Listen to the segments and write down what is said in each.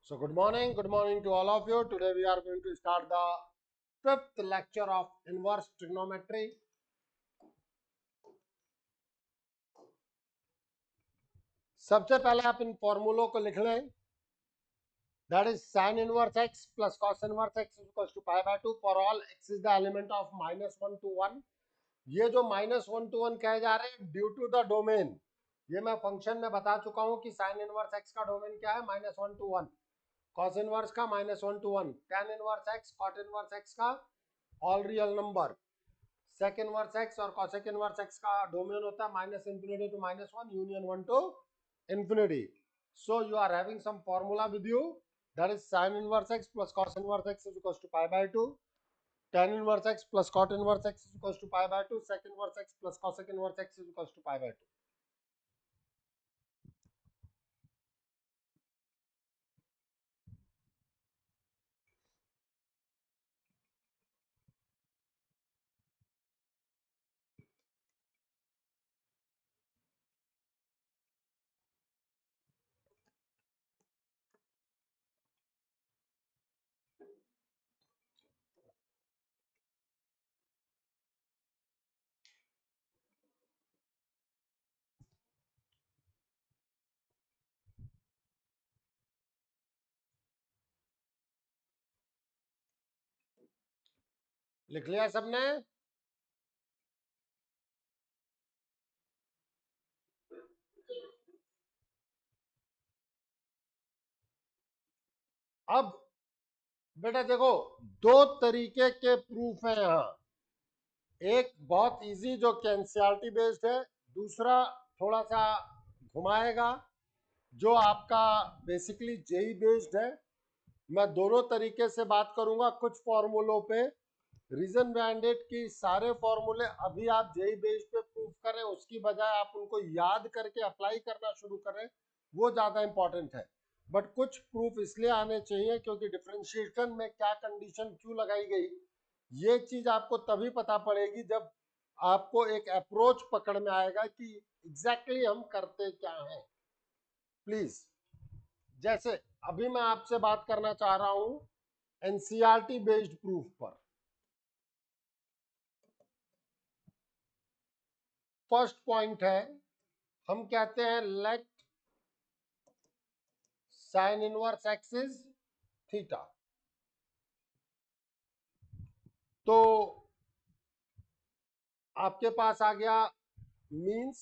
So good morning to all of you. Today we are going to start the fifth lecture of inverse trigonometry. सबसे पहले आप इन फॉर्मूलों को लिख लें. That is sin inverse x plus cos inverse x is equals to pi by 2 for all x is the element of -1 to 1. ये जो -1 to 1 कहे जा रहे हैं ड्यू टू द डोमेन, ये मैं फंक्शन में बता चुका हूं कि sin इनवर्स x का डोमेन क्या है, -1 to 1. cos इनवर्स का -1 to 1. tan inverse x cot inverse x का all real number. sec inverse x और cosec इनवर्स x का डोमेन होता है -infinity to -1 union 1 to infinity. So you are having some formula with you, that is sin inverse x plus cos inverse x is equals to pi by 2. tan inverse x plus cot inverse x is equals to pi by 2. sec inverse x plus cosec inverse x is equals to pi by 2. लिख लिया सबने? अब बेटा देखो, दो तरीके के proof है यहाँ. एक बहुत इजी जो कि एनसीईआरटी बेस्ड है, दूसरा थोड़ा सा घुमाएगा जो आपका बेसिकली जेई बेस्ड है. मैं दोनों तरीके से बात करूंगा कुछ फॉर्मूलों पे. रीजन बैंडेड की सारे फॉर्मूले अभी आप जेई बेस्ड पे प्रूफ करें, उसकी बजाय आप उनको याद करके अप्लाई करना शुरू करें, वो ज्यादा इंपॉर्टेंट है. बट कुछ प्रूफ इसलिए आने चाहिए क्योंकि डिफरेंशिएशन में क्या कंडीशन क्यों लगाई गई, ये चीज आपको तभी पता पड़ेगी जब आपको एक अप्रोच पकड़ में आएगा कि एग्जैक्टली हम करते क्या हैं. प्लीज, जैसे अभी मैं आपसे बात करना चाह रहा हूं एनसीईआरटी बेस्ड प्रूफ पर. फर्स्ट पॉइंट है, हम कहते हैं late sign inverse X is theta. तो आपके पास आ गया means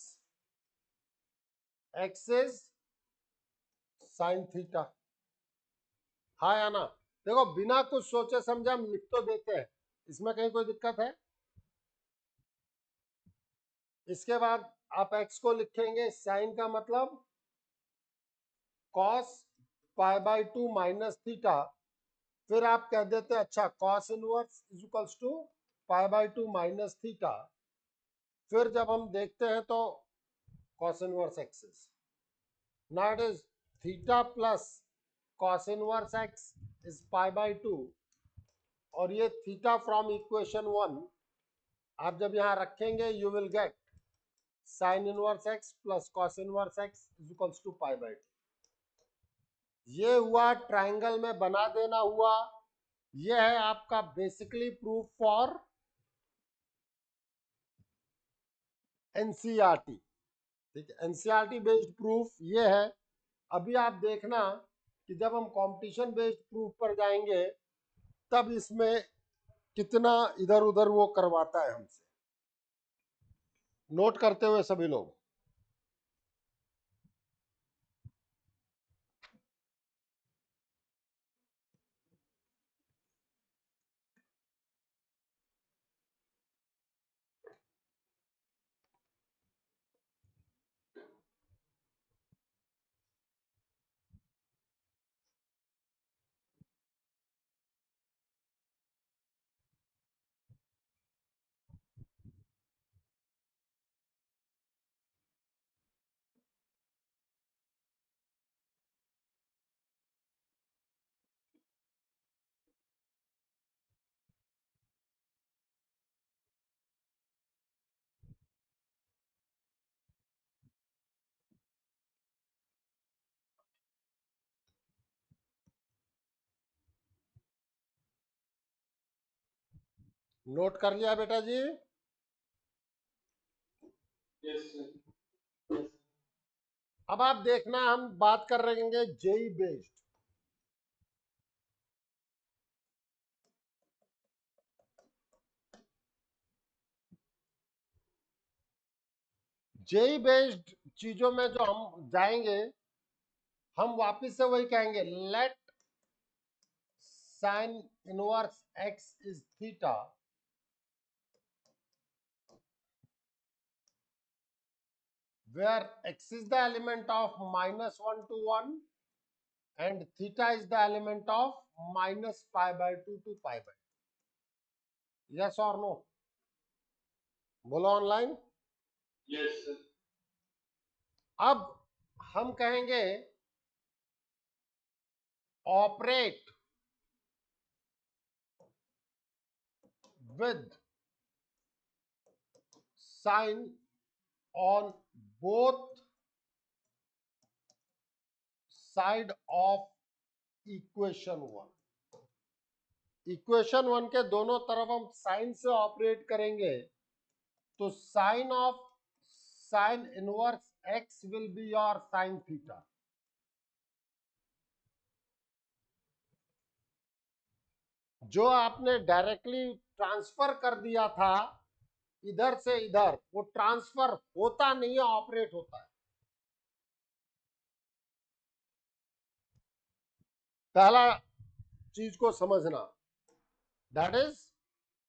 x is sine theta. हाँ या ना? देखो, बिना कुछ सोचे समझे हम लिख तो देते हैं, इसमें कहीं कोई दिक्कत है? इसके बाद आप एक्स को लिखेंगे, साइन का मतलब cos pi by 2 minus theta. फिर आप कह देते हैं अच्छा cos inverse is equals to pi by 2 minus theta. फिर जब हम देखते हैं तो cos inverse x is, now it is theta plus cos inverse x is pi by 2. और ये थीटा फ्रॉम इक्वेशन 1 आप जब यहां रखेंगे you will get sin inverse x plus cos inverse x is equals to pi by 2. ये हुआ triangle में बना देना हुआ. ये है आपका बेसिकली प्रूफ फॉर एनसीईआरटी. ठीक है, एनसीईआरटी बेस्ड प्रूफ ये है. अभी आप देखना कि जब हम कंपटीशन बेस्ड प्रूफ पर जाएंगे तब इसमें कितना इधर उधर वो करवाता है हमसे. नोट करते हुए सभी लोग. नोट कर लिया बेटा जी? अब आप देखना, हम बात कर रहे हैं जेई बेस्ड। जेई बेस्ड चीजों में जो हम जाएंगे, हम वापस से वही कहेंगे, late sign inverse X is theta, where x is the element of -1 to 1 and theta is the element of -π/2 to π/2. yes or no? बोलो ऑनलाइन। Yes sir. अब हम कहेंगे operate with sign on both side of equation one. Equation one के दोनों तरफ हम sign से operate करेंगे, तो sign inverse x will be your sine theta. जो आपने डायरेक्टली ट्रांसफर कर दिया था इधर से इधर, वो ट्रांसफर होता नहीं है, ऑपरेट होता है। पहला चीज को समझना, that is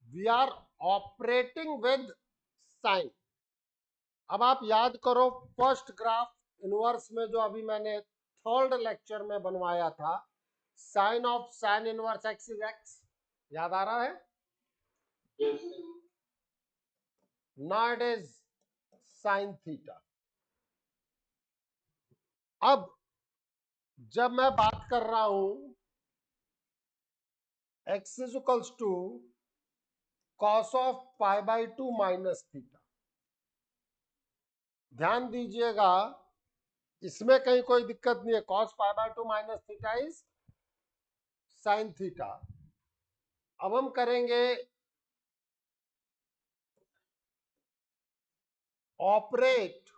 we are operating with sine. अब आप याद करो फर्स्ट ग्राफ इनवर्स में जो अभी मैंने थर्ड लेक्चर में बनवाया था, sine of sine inverse X is X, याद आ रहा है? Yes sir. Now it is sine theta. अब जब मैं बात कर रहा हूं x is equals to cos of π/2 minus theta, ध्यान दीजिएगा इसमें कहीं कोई दिक्कत नहीं है। Cos π/2 minus theta is sine theta. अब हम करेंगे operate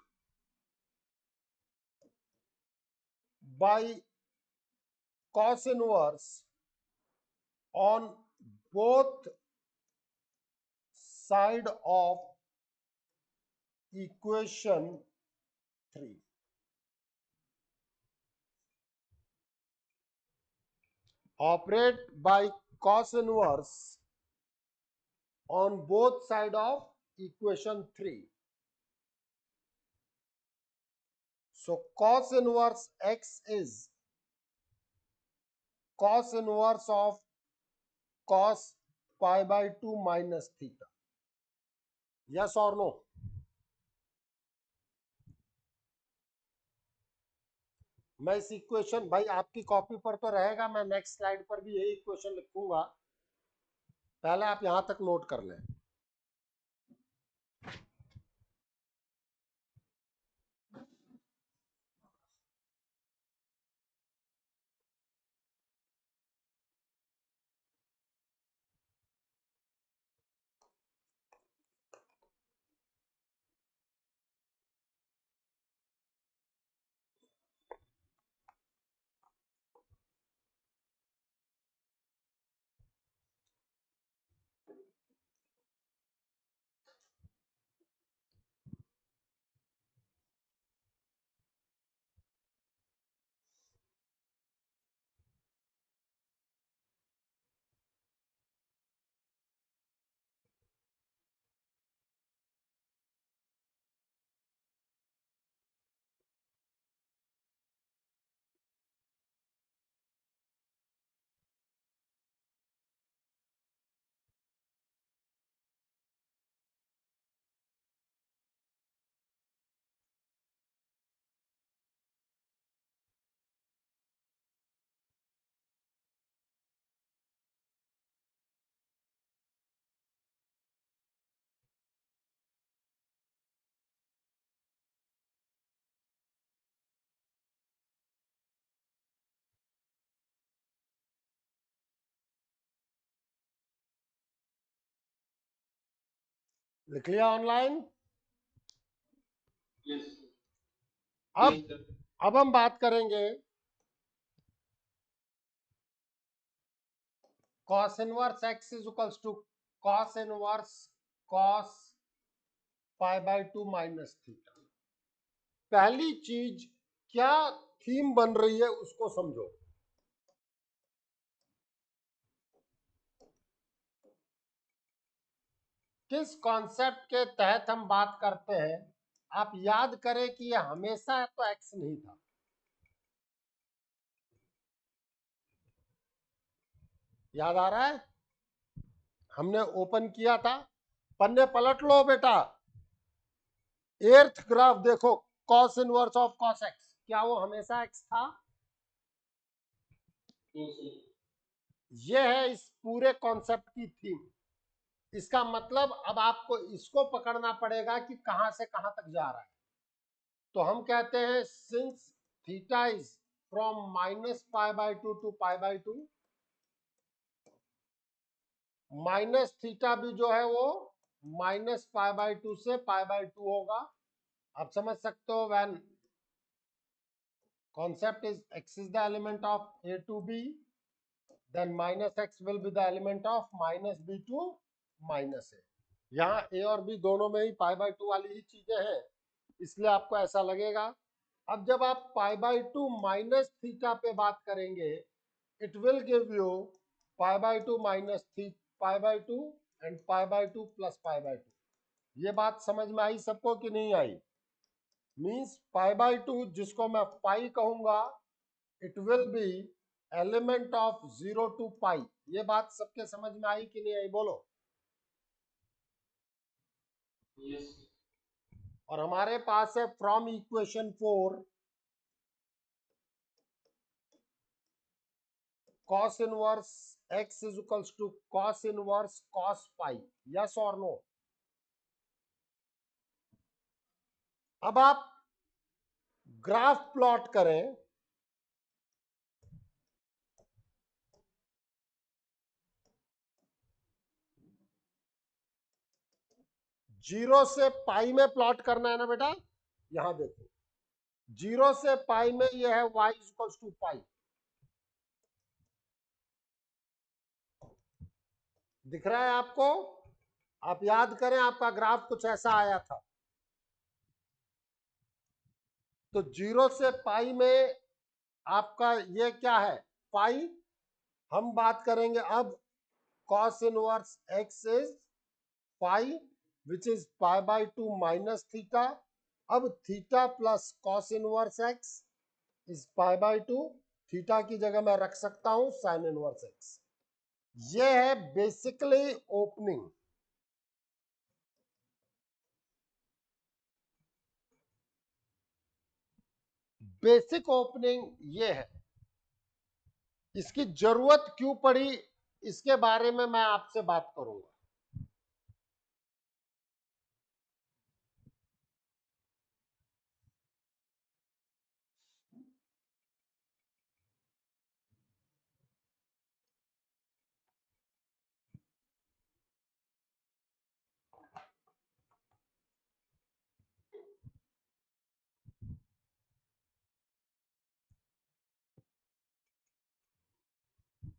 by cos inverse on both side of equation 3। Operate by cos inverse on both side of equation 3. So cos inverse x is cos inverse of cos π/2 minus theta. Yes or no? मैं इस equation, भाई आपकी copy पर तो रहेगा, मैं next slide पर भी यही इक्वेशन लिखूंगा, पहले आप यहां तक नोट कर लें। लिख लिया ऑनलाइन? Yes, sir. अब Yes, sir. अब हम बात करेंगे cos inverse x is equals to cos inverse cos pi by 2 minus theta. पहली चीज, क्या थीम बन रही है उसको समझो। किस कॉन्सेप्ट के तहत हम बात करते हैं? आप याद करें कि यह हमेशा तो x नहीं था। याद आ रहा है? हमने ओपन किया था, पन्ने पलट लो बेटा। एर्थ ग्राफ देखो, cos inverse of cos x, क्या वो हमेशा x था? No, sir. यह है इस पूरे कॉन्सेप्ट की थीम। इसका मतलब अब आपको इसको पकड़ना पड़ेगा कि कहां से कहां तक जा रहा है। तो हम कहते हैं since theta is from minus pi by 2 to pi by 2, minus theta भी जो है वो माइनस पाई बाय 2 से पाई बाय 2 होगा। आप समझ सकते हो, when concept is x is the element of a to b, then minus x will be the element of minus b to minus a। यहाँ a और b दोनों में ही पाई बाय 2 वाली ही चीजें हैं, इसलिए आपको ऐसा लगेगा। अब जब आप पाई बाय 2 माइनस थीटा पे बात करेंगे, it will give you pi by 2 minus pi by 2 and pi by 2 plus pi by 2। ये बात समझ में आई सबको कि नहीं आई? मीन्स पाई बाय 2 जिसको मैं पाई कहूंगा, it will be element of 0 to pi. ये बात सबके समझ में आई कि नहीं आई बोलो? Yes, sir. और हमारे पास है from equation 4 cos inverse x is equals to cos inverse cos pi. Yes और नो? अब आप ग्राफ प्लॉट करें, जीरो से पाई में प्लॉट करना है ना बेटा। यहां देखो, जीरो से पाई में यह है y इक्वल्स टू पाई। दिख रहा है आपको? आप याद करें, आपका ग्राफ कुछ ऐसा आया था। तो जीरो से पाई में आपका ये क्या है? पाई। हम बात करेंगे अब cos inverse x is pi which is pi by 2 minus theta. अब theta plus cos inverse x is pi by 2। Theta की जगह मैं रख सकता हूं साइन इनवर्स x। ये है बेसिकली ओपनिंग। बेसिक ओपनिंग ये है। इसकी जरूरत क्यों पड़ी, इसके बारे में मैं आपसे बात करूंगा।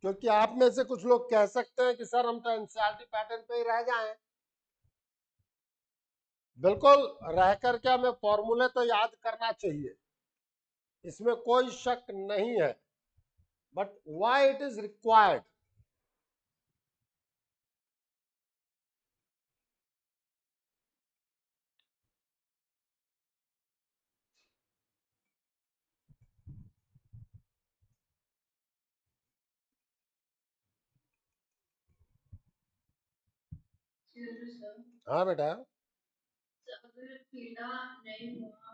क्योंकि आप में से कुछ लोग कह सकते हैं कि सर हम तो एनसीईआरटी पैटर्न पे ही रह जाएं। बिल्कुल रह करके हमें फॉर्मूले तो याद करना चाहिए, इसमें कोई शक नहीं है, but why it is required? हाँ बेटा। अगर थीटा नहीं हुआ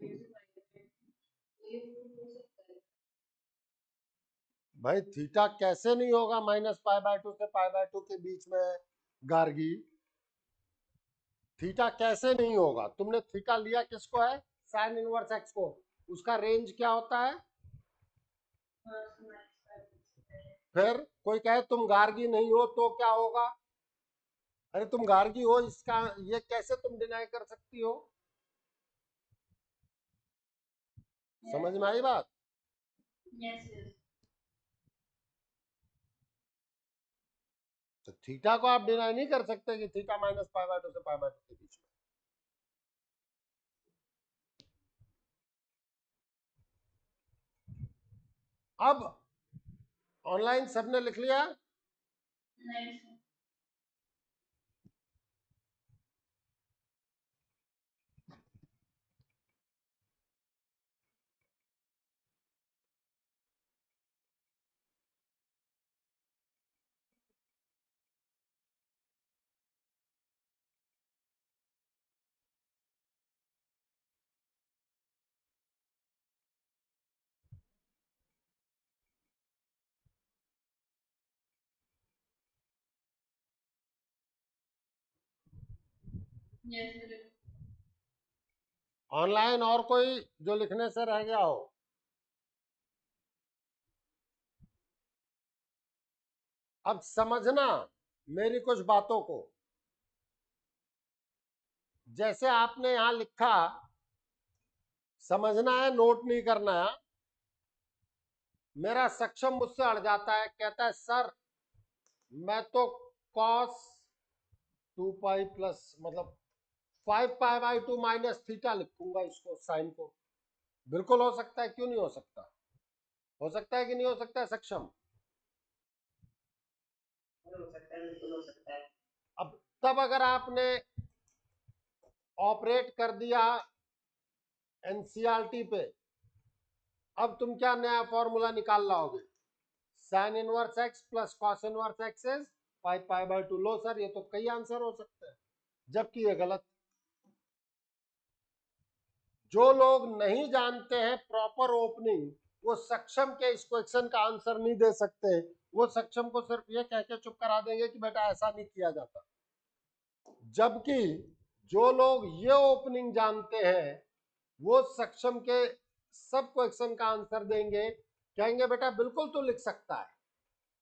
ये हो सकता है। भाई थीटा कैसे नहीं होगा माइनस पाई बाय 2 से पाई बाय 2 के बीच में? गार्गी, थीटा कैसे नहीं होगा? तुमने थीटा लिया किसको है? साइन इनवर्स एक्स को। उसका रेंज क्या होता है? फिर कोई कहे तुम गार्गी नहीं हो तो क्या होगा? अरे तुम गार्गी हो, इसका ये कैसे तुम डिनाई कर सकती हो? समझ में आई बात? Yes, yes. तो थीटा को आप डिनाई नहीं कर सकते कि थीटा माइनस पाई बाय 2 से पाई बाय 2 के बीच में। अब ऑनलाइन सबने लिख लिया? नहीं sir. Yes sir. ऑनलाइन और कोई जो लिखने से रह गया हो? अब समझना मेरी कुछ बातों को। जैसे आपने यहां लिखा, समझना है, नोट नहीं करना है। मेरा सक्षम मुझसे अड़ जाता है, कहता है सर मैं तो cos 2 पाई प्लस मतलब 5 पाई बाई 2 माइनस थीटा लिखूंगा इसको, साइन को। बिल्कुल हो सकता है, क्यों नहीं हो सकता? हो सकता है कि नहीं हो सकता है सक्षम? हो सकता है, बिल्कुल हो सकता है। अब तब अगर आपने ऑपरेट कर दिया एनसीईआरटी पे, अब तुम क्या नया फॉर्मूला निकाल लाओगे? Sign inverse x plus cos inverse X is 5 pi by 2। Low sir, ये तो कई आंसर हो सकते हैं, जबकि ये गलत। जो लोग नहीं जानते हैं प्रॉपर ओपनिंग, वो सक्षम के इस क्वेश्चन का आंसर नहीं दे सकते। वो सक्षम को सिर्फ ये कह के चुप करा देंगे कि बेटा ऐसा नहीं किया जाता। जबकि जो लोग ये ओपनिंग जानते हैं, वो सक्षम के सब क्वेश्चन का आंसर देंगे, कहेंगे बेटा बिल्कुल तो लिख सकता है।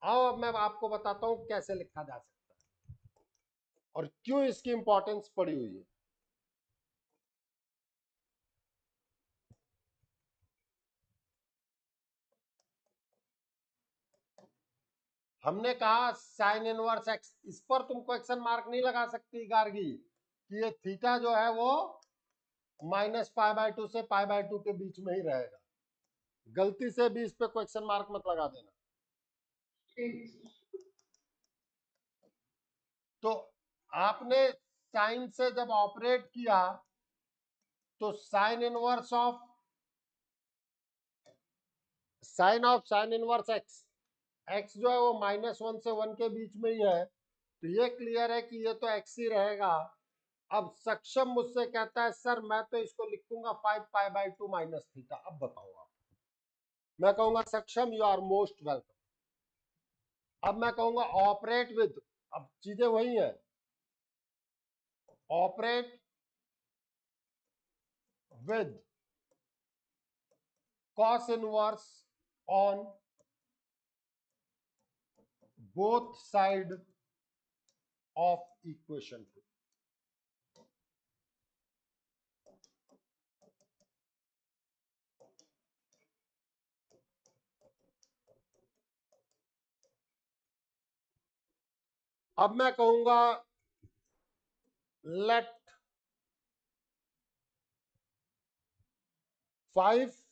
आओ अब मैं आपको बताता हूं कैसे लिखा जा सकता है और क्यों इसकी इंपॉर्टेंस पड़ी हुई है। हमने कहा साइन इनवर्स एक्स, इस पर तुम क्वेश्चन मार्क नहीं लगा सकती गार्गी कि ये थीटा जो है वो माइनस पाई बाय 2 से पाई बाय 2 के बीच में ही रहेगा। गलती से भी इस पे क्वेश्चन मार्क मत लगा देना। तो आपने साइन से जब ऑपरेट किया तो sine inverse of sine inverse x, x जो है वो -1 से 1 के बीच में ही है, तो ये क्लियर है कि ये तो एक्स ही रहेगा। अब सक्षम मुझसे कहता है सर मैं तो इसको लिखूंगा 5 पाई बाय 2 माइनस थीटा। अब बताओ आप, मैं कहूंगा सक्षम यू आर मोस्ट वेलकम। अब मैं कहूंगा ऑपरेट विद, अब चीजें वही है, operate with cos inverse on both side of equation 2। अब मैं कहूंगा let 5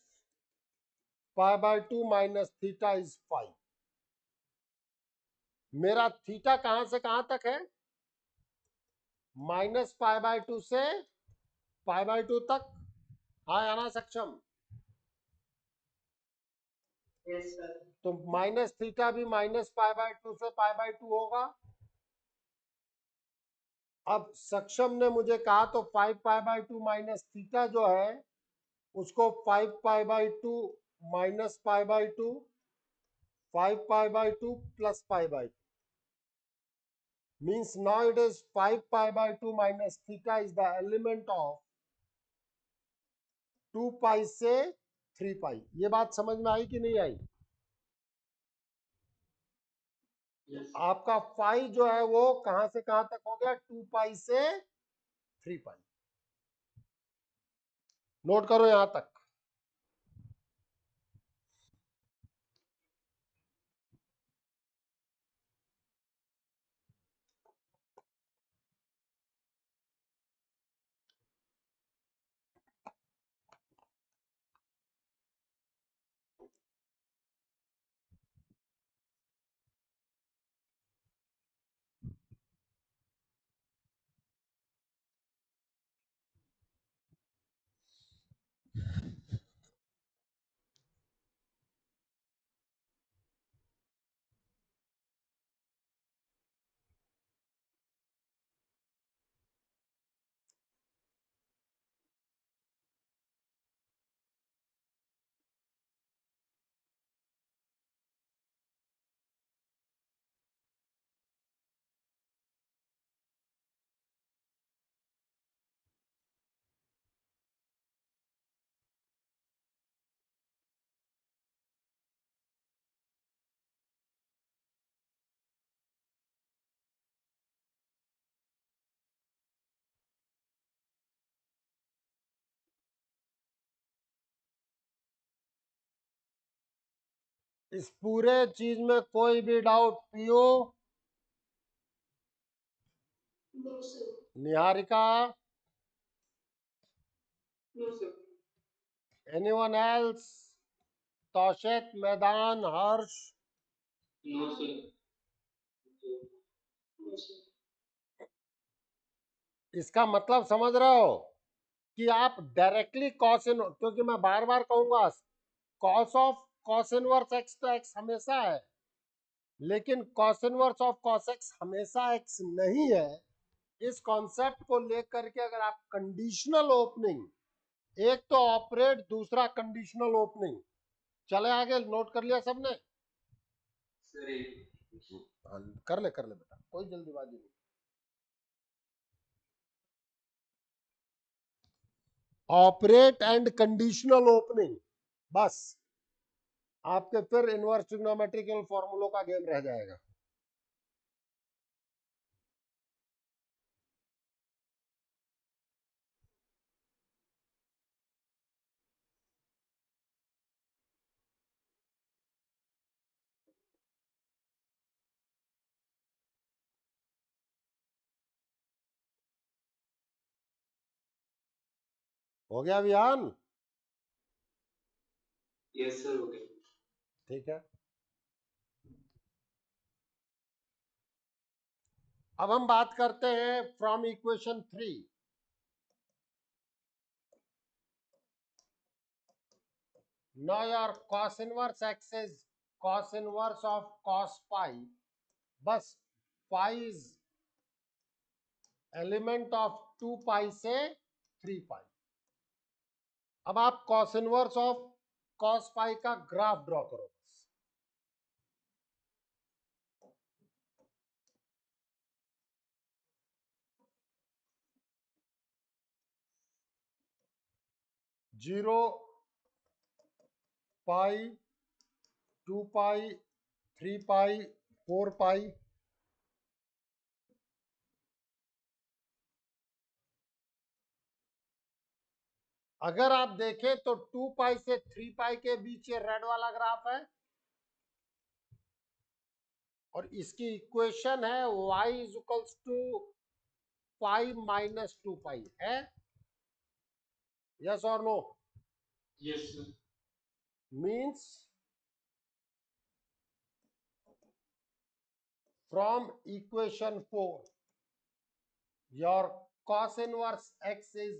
pi by 2 minus theta is 5। मेरा थीटा कहां से कहां तक है? माइनस पाई बाय 2 से पाई बाय 2 तक। हाँ या ना सक्षम? Yes sir. तो माइनस थीटा भी माइनस पाई बाय 2 से पाई बाय 2 होगा। अब सक्षम ने मुझे कहा तो 5 पाई बाय 2 माइनस थीटा जो है उसको 5 pi by 2 minus pi by 2, 5 pi by 2 plus pi by 2 means now it is 5 pi by 2 minus theta is the element of 2 पाई से 3 पाई। ये बात समझ में आई कि नहीं आई? Yes. आपका फाई जो है वो कहां से कहां तक हो गया, 2 पाई से 3 पाई। नोट करो यहां तक। इस पूरे चीज में कोई भी डाउट, पीओ, No, sir. Niharika, No, sir. Anyone else, Taushik, Maidan, Harsh? No, sir. No, sir. इसका मतलब समझ रहे हो कि आप डायरेक्टली कॉस इन, क्योंकि मैं बार बार कहूंगा cos of cos inverse x तो एक्स हमेशा है, लेकिन cos inverse of cos x हमेशा एक्स नहीं है। इस कॉन्सेप्ट को लेकर के अगर आप कंडीशनल ओपनिंग, एक तो ऑपरेट, दूसरा कंडीशनल ओपनिंग, चले आगे, नोट कर लिया सबने? Sir, हाँ, कर ले बेटा, कोई जल्दीबाजी नहीं। ऑपरेट एंड कंडीशनल ओपनिंग, बस आपके फिर इनवर्स ट्रिग्नोमेट्रिकल फॉर्मूलों का गेम रह जाएगा। हो गया विहान? yes, sir. Okay. ठीक है, अब हम बात करते हैं from equation 3। Now your cos inverse x is cos inverse of cos पाई, बस पाई इज एलिमेंट ऑफ 2 पाई से 3 पाई। अब आप cos इनवर्स ऑफ cos पाई का ग्राफ ड्रॉ करो बस। जीरो, पाई, 2 पाई, 3 पाई, 4 पाई। अगर आप देखें तो 2 पाई से 3 पाई के बीच ये रेड वाला ग्राफ है, और इसकी इक्वेशन है y is equals to pi minus 2 pi है। यस और no? Yes, sir. Means from equation 4 your cos inverse x is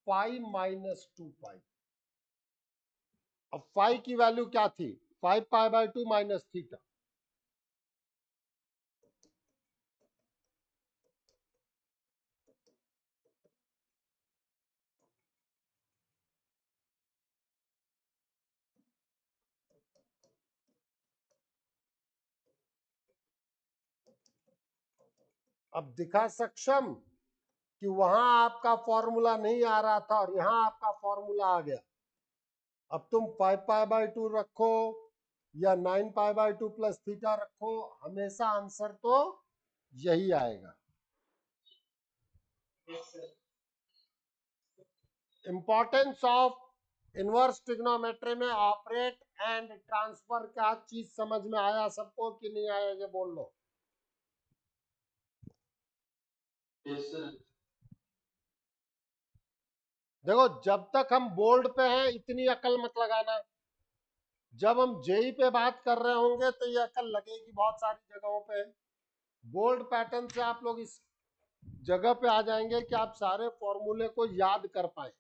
pi minus 2 pi. अब फाई की वैल्यू क्या थी? 5 पाई बाय 2 माइनस थीटा। अब दिखा सक्षम कि वहां आपका फॉर्मूला नहीं आ रहा था और यहां आपका फॉर्मूला आ गया। अब तुम 5 पाई बाय 2 रखो, या 9π/2 प्लस थीटा रखो, हमेशा आंसर तो यही आएगा। Yes, sir. Importance of inverse trigonometry में ऑपरेट एंड ट्रांसफर, क्या चीज समझ में आया सबको कि नहीं आया, ये बोल लो। Yes sir. देखो जब तक हम बोर्ड पे हैं इतनी अकल मत लगाना, जब हम जेई पे बात कर रहे होंगे तो ये अकल लगेगी बहुत सारी जगहों पे। बोर्ड पैटर्न से आप लोग इस जगह पे आ जाएंगे कि आप सारे फॉर्मूले को याद कर पाए,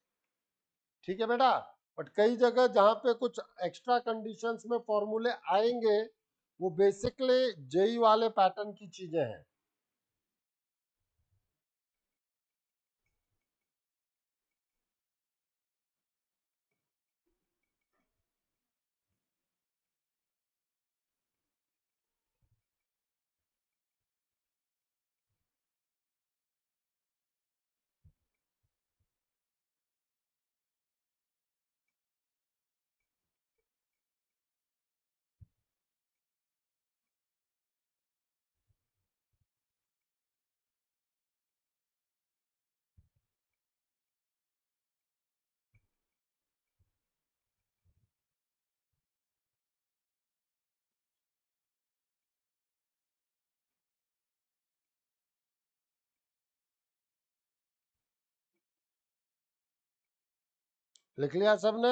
ठीक है बेटा। बट कई जगह जहाँ पे कुछ एक्स्ट्रा कंडीशंस में फॉर्मूले आएंगे वो बेसिकली जेई वाले पैटर्न की चीजें हैं। लिख लिया सबने?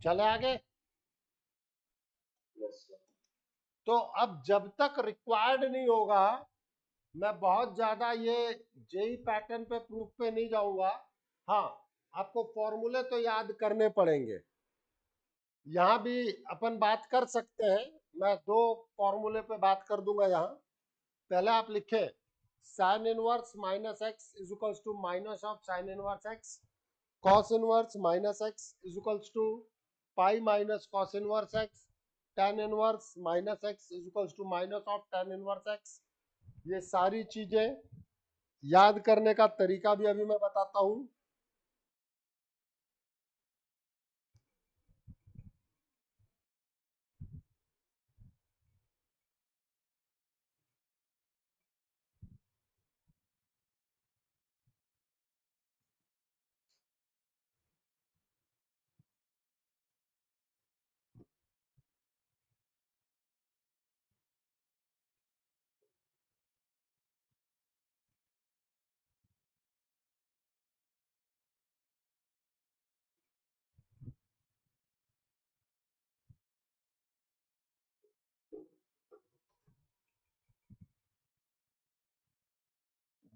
चले आगे। Yes sir. तो अब जब तक रिक्वायर्ड नहीं होगा मैं बहुत ज्यादा ये जेई पैटर्न पे प्रूफ पे नहीं जाऊंगा। हाँ, आपको फॉर्मूले तो याद करने पड़ेंगे। यहां भी अपन बात कर सकते हैं, मैं दो फॉर्मूले पे बात कर दूंगा यहाँ। पहले आप लिखे sine inverse minus x is equals to minus of sine inverse x, cos inverse minus x is equals to pi minus cos inverse x, tan inverse minus x is equals to minus of tan inverse x. ये सारी चीजें याद करने का तरीका भी अभी मैं बताता हूं।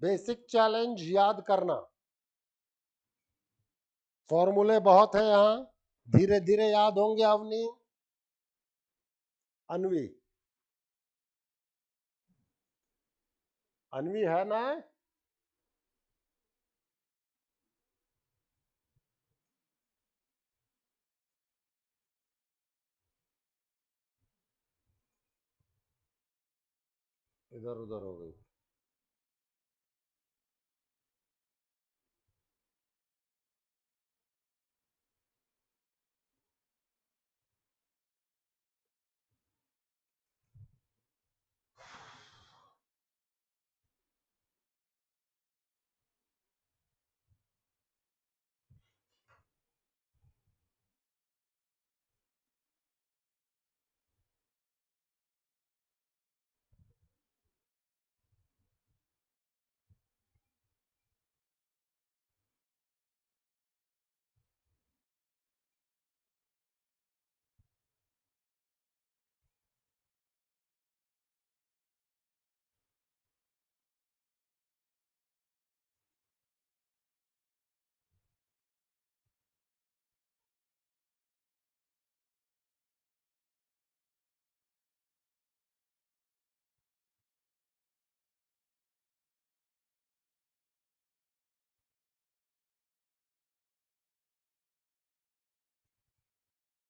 बेसिक चैलेंज याद करना, फॉर्मूले बहुत है यहाँ, धीरे धीरे याद होंगे। अवनी, अनवी, अनवी है ना? इधर उधर हो गई।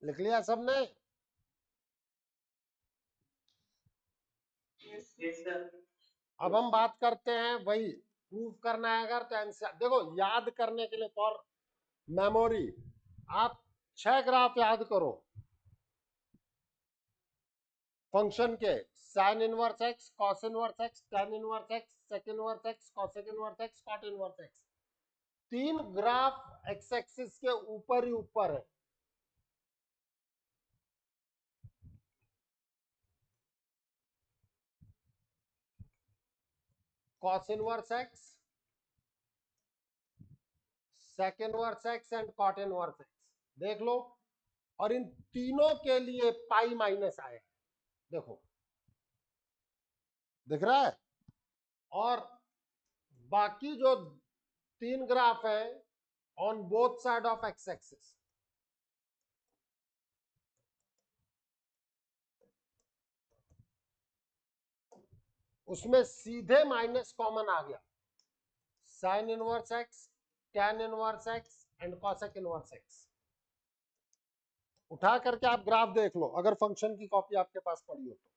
लिख लिया सबने? Yes, yes, sir. अब हम बात करते हैं वही प्रूफ करना है अगर तो एनसीआर देखो, याद करने के लिए फॉर मेमोरी आप 6 ग्राफ याद करो फंक्शन के, sine inverse x, cos inverse x, tan inverse x, sec inverse x, cosec inverse x, cot inverse x. 3 graph x axis के ऊपर ही ऊपर है। Cos inverse x, sec inverse x and cot inverse x देख लो, और इन तीनों के लिए पाई माइनस आया, देखो दिख रहा है। और बाकी जो 3 ग्राफ है on both side of x axis, उसमें सीधे माइनस कॉमन आ गया, sign inverse x, tan inverse x and cosec inverse x. उठा करके आप ग्राफ देख लो अगर फंक्शन की कॉपी आपके पास पड़ी हो तो,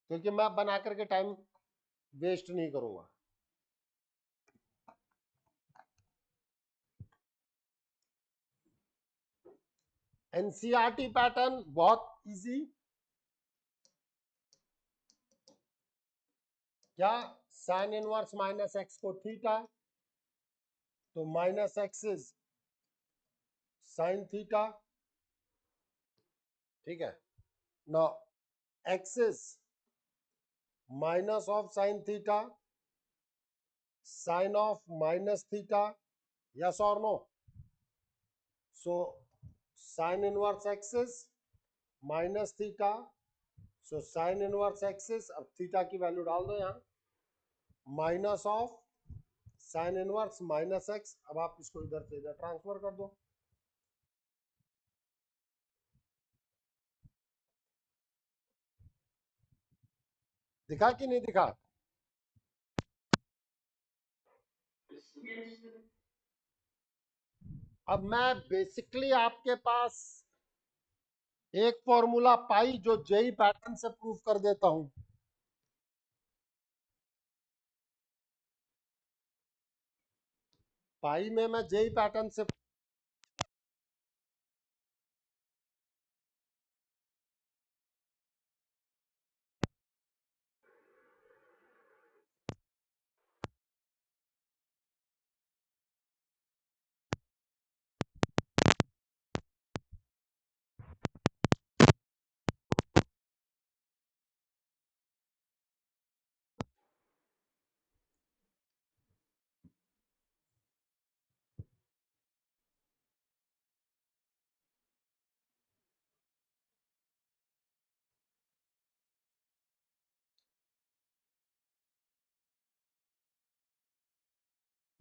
क्योंकि मैं बना करके टाइम वेस्ट नहीं करूंगा। एनसीईआरटी पैटर्न बहुत इजी, क्या साइन इनवर्स माइनस एक्स को थीटा, तो minus x is sine theta, ठीक है ना। X is minus of sine theta, sine of minus theta, yes और no. So sine inverse X is minus theta, so sine inverse X is, अब theta की value डाल दो यहां, minus of sine inverse minus X. अब आप इसको इधर से इधर ट्रांसफर कर दो, दिखा कि नहीं दिखा? अब मैं बेसिकली आपके पास एक फॉर्मूला पाई जो जेई पैटर्न से प्रूफ कर देता हूं। पाई में मैं जेई पैटर्न से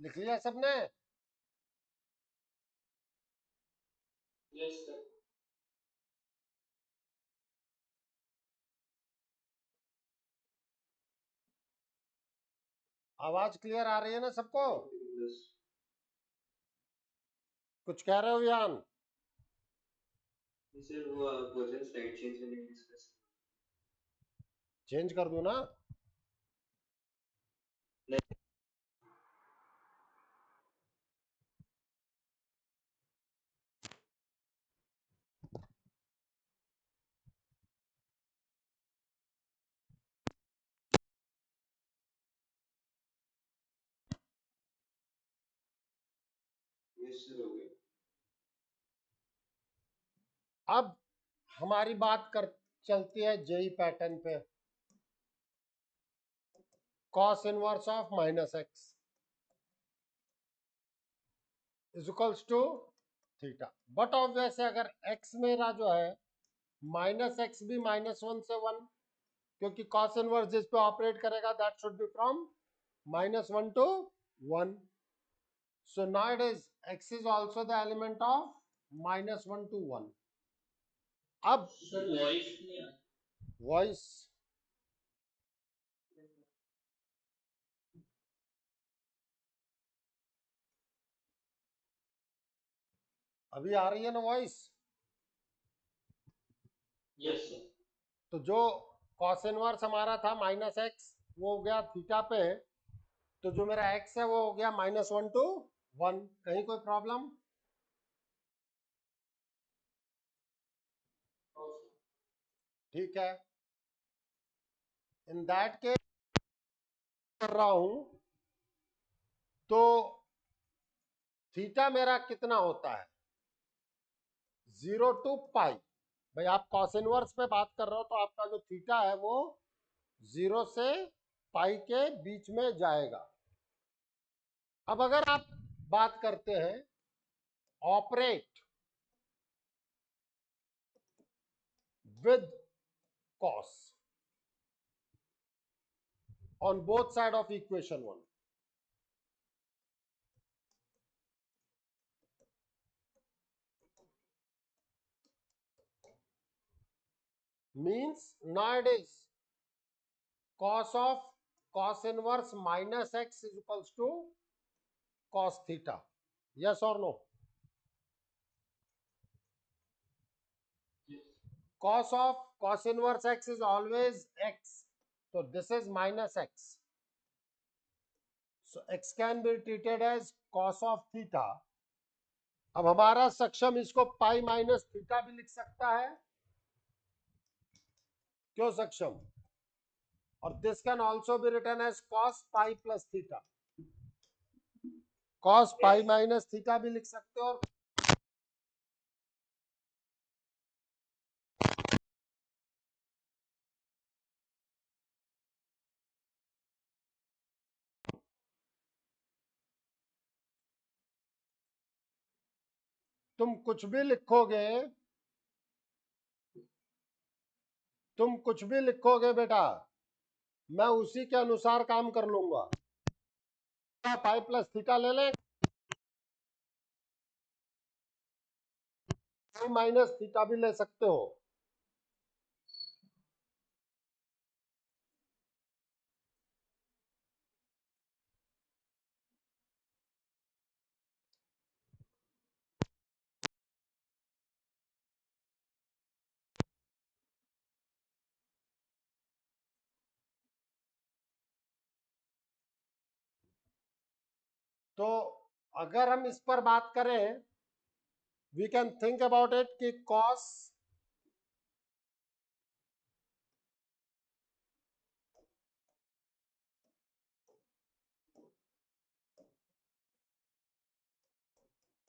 लिख लिया सबने? Yes, sir. आवाज क्लियर आ रही है ना सबको? Yes. कुछ कह रहे हो यान? He said वो वर्जन स्लाइड चेंज करने डिस्कस। चेंज कर दूं ना? यस सर हो गया। अब हमारी बात कर चलती है जेई पैटर्न पे। Cos inverse of minus x is equals to theta, but obvious है अगर एक्स मेरा जो है माइनस एक्स भी -1 से 1, क्योंकि कॉस इनवर्स जिस पे ऑपरेट करेगा that should be from -1 to 1. So nowadays x is also the element of -1 to 1. अब सर वॉइस नहीं आ वॉइस अभी आ रही है ना वॉइस? Yes sir. तो जो कॉस इनवर्स हमारा था माइनस एक्स वो हो गया थीटा पे, तो जो मेरा x है वो हो गया -1 to 1। कहीं कोई प्रॉब्लम? ठीक है, इन दैट केस कर रहा हूं तो थीटा मेरा कितना होता है? 0 to पाई। भाई आप कॉस इनवर्स पे बात कर रहे हो तो आपका जो थीटा है वो 0 से पाई के बीच में जाएगा। अब अगर आप बात करते हैं operate with cos on both side of equation 1, means nowadays cos of cos inverse minus x is equals to cos theta, yes or no? Cos of cos inverse x is always x, so this is minus x, so x can be treated as cos of theta। अब हमारा सक्षम इसको पाई minus theta भी लिख सकता है, क्यों सक्षम? और this can also be written as cos pi plus theta, cos pi minus theta भी लिख सकते हो। और तुम कुछ भी लिखोगे, तुम कुछ भी लिखोगे बेटा, मैं उसी के अनुसार काम कर लूंगा। पाई प्लस थीटा ले लें, पाई माइनस थीटा भी ले सकते हो। तो अगर हम इस पर बात करें, we can think about it कि कॉस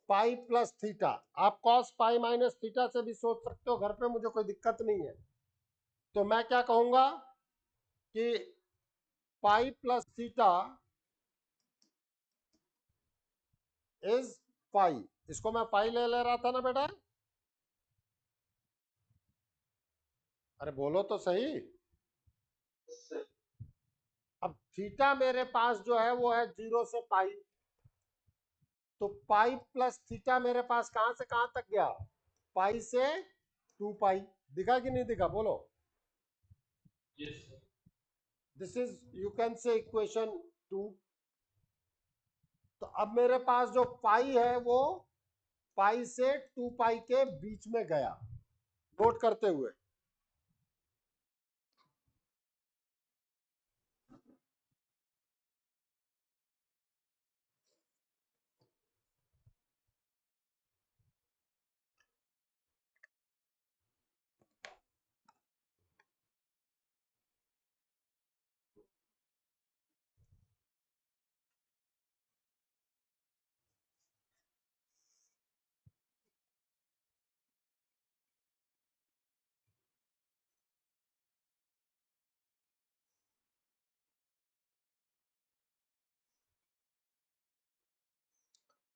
पाई प्लस थीटा, आप कॉस पाई माइनस थीटा से भी सोच सकते हो, घर पे मुझे कोई दिक्कत नहीं है। तो मैं क्या कहूंगा कि पाई प्लस थीटा इज पाई, इसको मैं पाई ले ले रहा था ना बेटा, अरे बोलो तो सही। अब थीटा मेरे पास जो है वो है 0 से पाई, तो पाई प्लस थीटा मेरे पास कहां से कहां तक गया? पाई से 2 पाई। दिखा कि नहीं दिखा? बोलो। This is you can say equation 2। तो अब मेरे पास जो पाई है वो पाई से 2 पाई के बीच में गया, नोट करते हुए।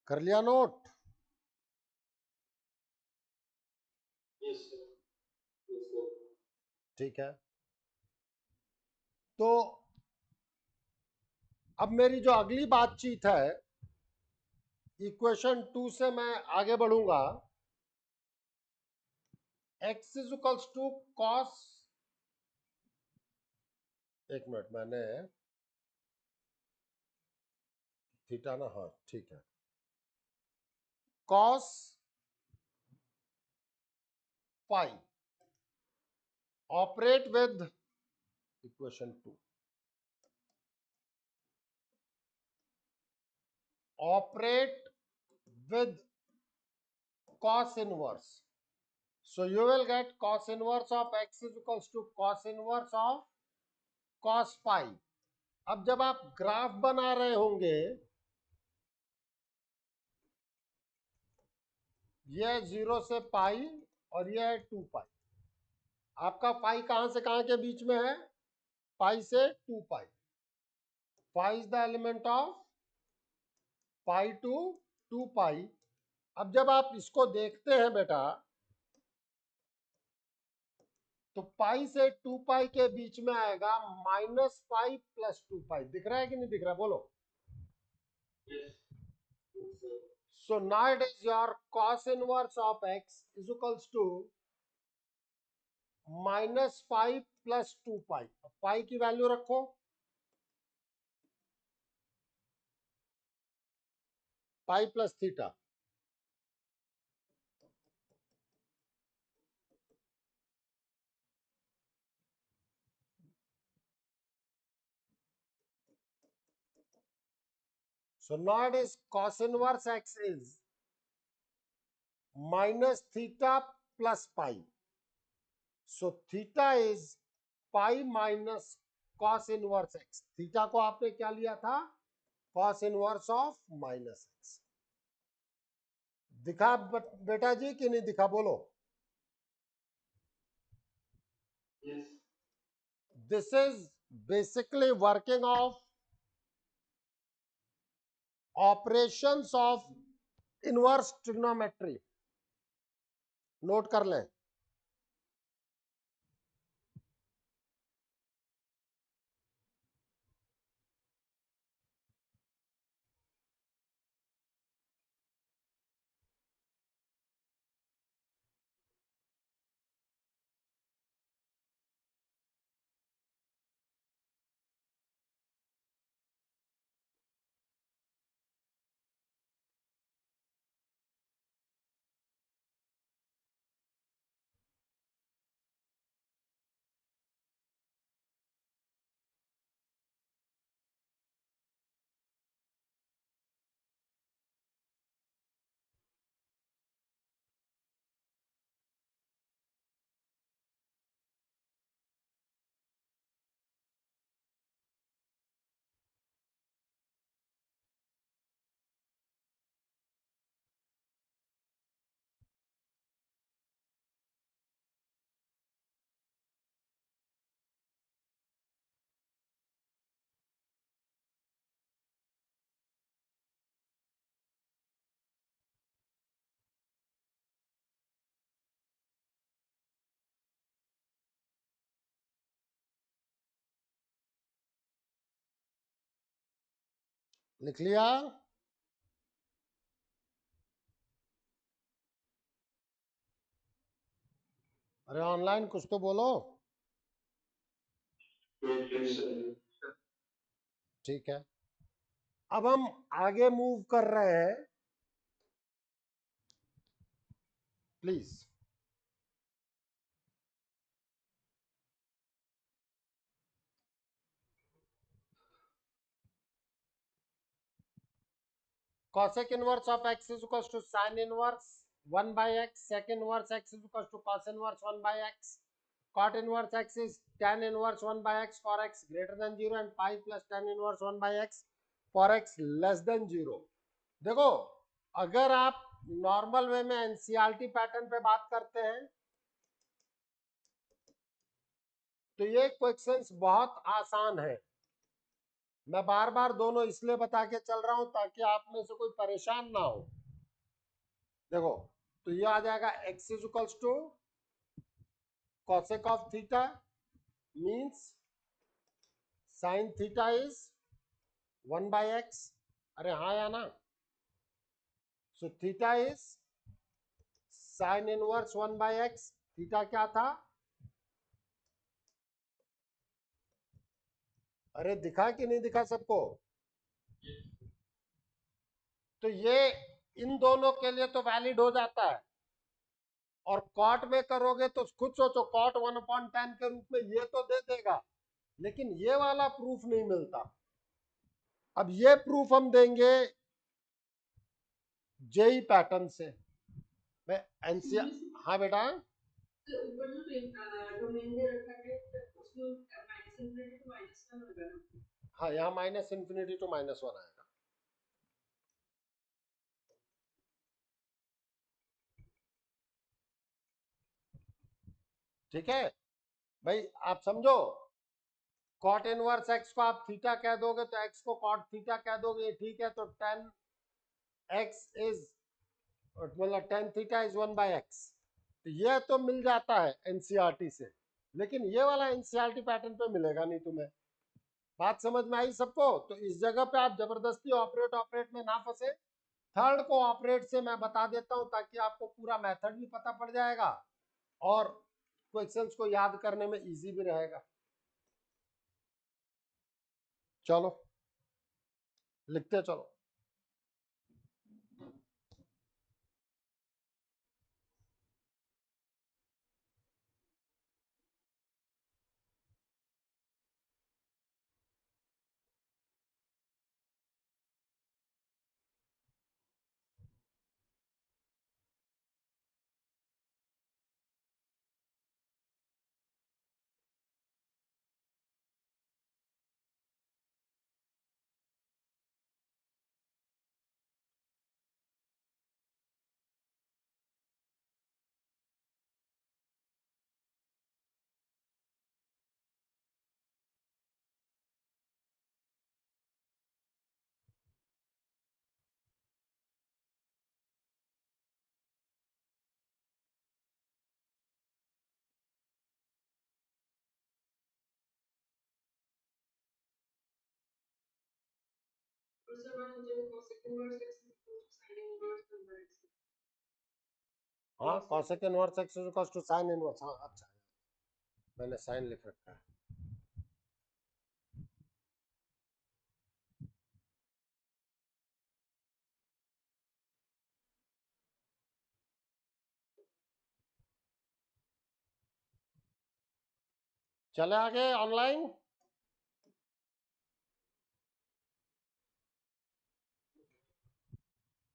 कर लिया नोट? ठीक है, तो अब मेरी जो अगली बातचीत है, इक्वेशन 2 से मैं आगे बढ़ूंगा। x is equals to cos, एक मिनट, मैंने थीटा ना, हाँ ठीक है, cos pi operate with equation 2। operate with cos inverse. So you will get cos inverse of x is equals to cos inverse of cos pi. अब जब आप ग्राफ बना रहे होंगे, ये 0 से पाई और ये है 2 पाई। आपका पाई कहां से कहां के बीच में है? पाई से 2 pi. Pi is the element of pi to 2 pi. अब जब आप इसको देखते हैं बेटा, तो पाई से 2 पाई के बीच में आएगा माइनस पाई प्लस 2 पाई। दिख रहा है कि नहीं दिख रहा? बोलो। Yes. So now it is your cos inverse of x is equals to minus pi plus 2 pi. पाई की वैल्यू रखो, पाई plus theta. So now it is cos inverse x is minus theta plus pi. So theta is pi minus cos inverse x। Theta को आपने क्या लिया था? cos inverse of minus x। दिखा बेटा जी कि नहीं दिखा? बोलो। Yes. This is basically working of operations of inverse trigonometry। Note कर लें। लिख लिया? अरे ऑनलाइन कुछ तो बोलो। Yes, sir. ठीक है, अब हम आगे मूव कर रहे हैं। Please cosec inverse of x is equals to sin inverse 1 by x, sec inverse x is equals to cos inverse 1 by x, cot inverse x is tan inverse 1 by x for x greater than 0 and pi plus tan inverse 1 by x for x less than 0। देखो, अगर आप normal way में NCERT pattern पे बात करते हैं तो ये क्वेश्चंस बहुत आसान है। मैं बार बार दोनों इसलिए बता के चल रहा हूं ताकि आप में से कोई परेशान ना हो। देखो, तो ये आ जाएगा x is equals to cosec of theta means sin theta is 1 by x। अरे हाँ या ना? So theta is sin inverse 1 by x। Theta क्या था? अरे दिखा कि नहीं दिखा सबको? तो ये इन दोनों के लिए तो वैलिड हो जाता है, और कॉट में करोगे तो खुद सोचो, कॉट 1/10 के रूप में ये तो दे देगा, लेकिन ये वाला प्रूफ नहीं मिलता। अब ये प्रूफ हम देंगे जेई पैटर्न से मैं एनसीआर। हाँ बेटा, ऊपर जो डोमेन दे रखा है उसमें minus infinity to minus one होगा ना। हाँ यहाँ minus infinity to minus one आएगा। ठीक है भाई, आप समझो। कॉट इनवर्स एक्स को आप थीटा कह दोगे तो एक्स को कॉट थीटा कह दोगे, ठीक है। तो टेन एक्स इज मतलब tan theta is one by x. तो ये तो मिल जाता है एनसीईआरटी से, लेकिन ये वाला एनसीईआरटी पैटर्न पे मिलेगा नहीं तुम्हें। बात समझ में आई सबको? तो इस जगह पे आप जबरदस्ती ऑपरेट ऑपरेट में ना फंसे। थर्ड को ऑपरेट से मैं बता देता हूं ताकि आपको पूरा मेथड भी पता पड़ जाएगा और क्वेश्चंस को याद करने में इजी भी रहेगा। चलो लिखते चलो। उसके बाद मुझे cosec inverse x sin inverse number x। हाँ cosec inverse x is equal to sin inverse. हाँ अच्छा, मैंने साइन लिख रखा है। चले आगे ऑनलाइन।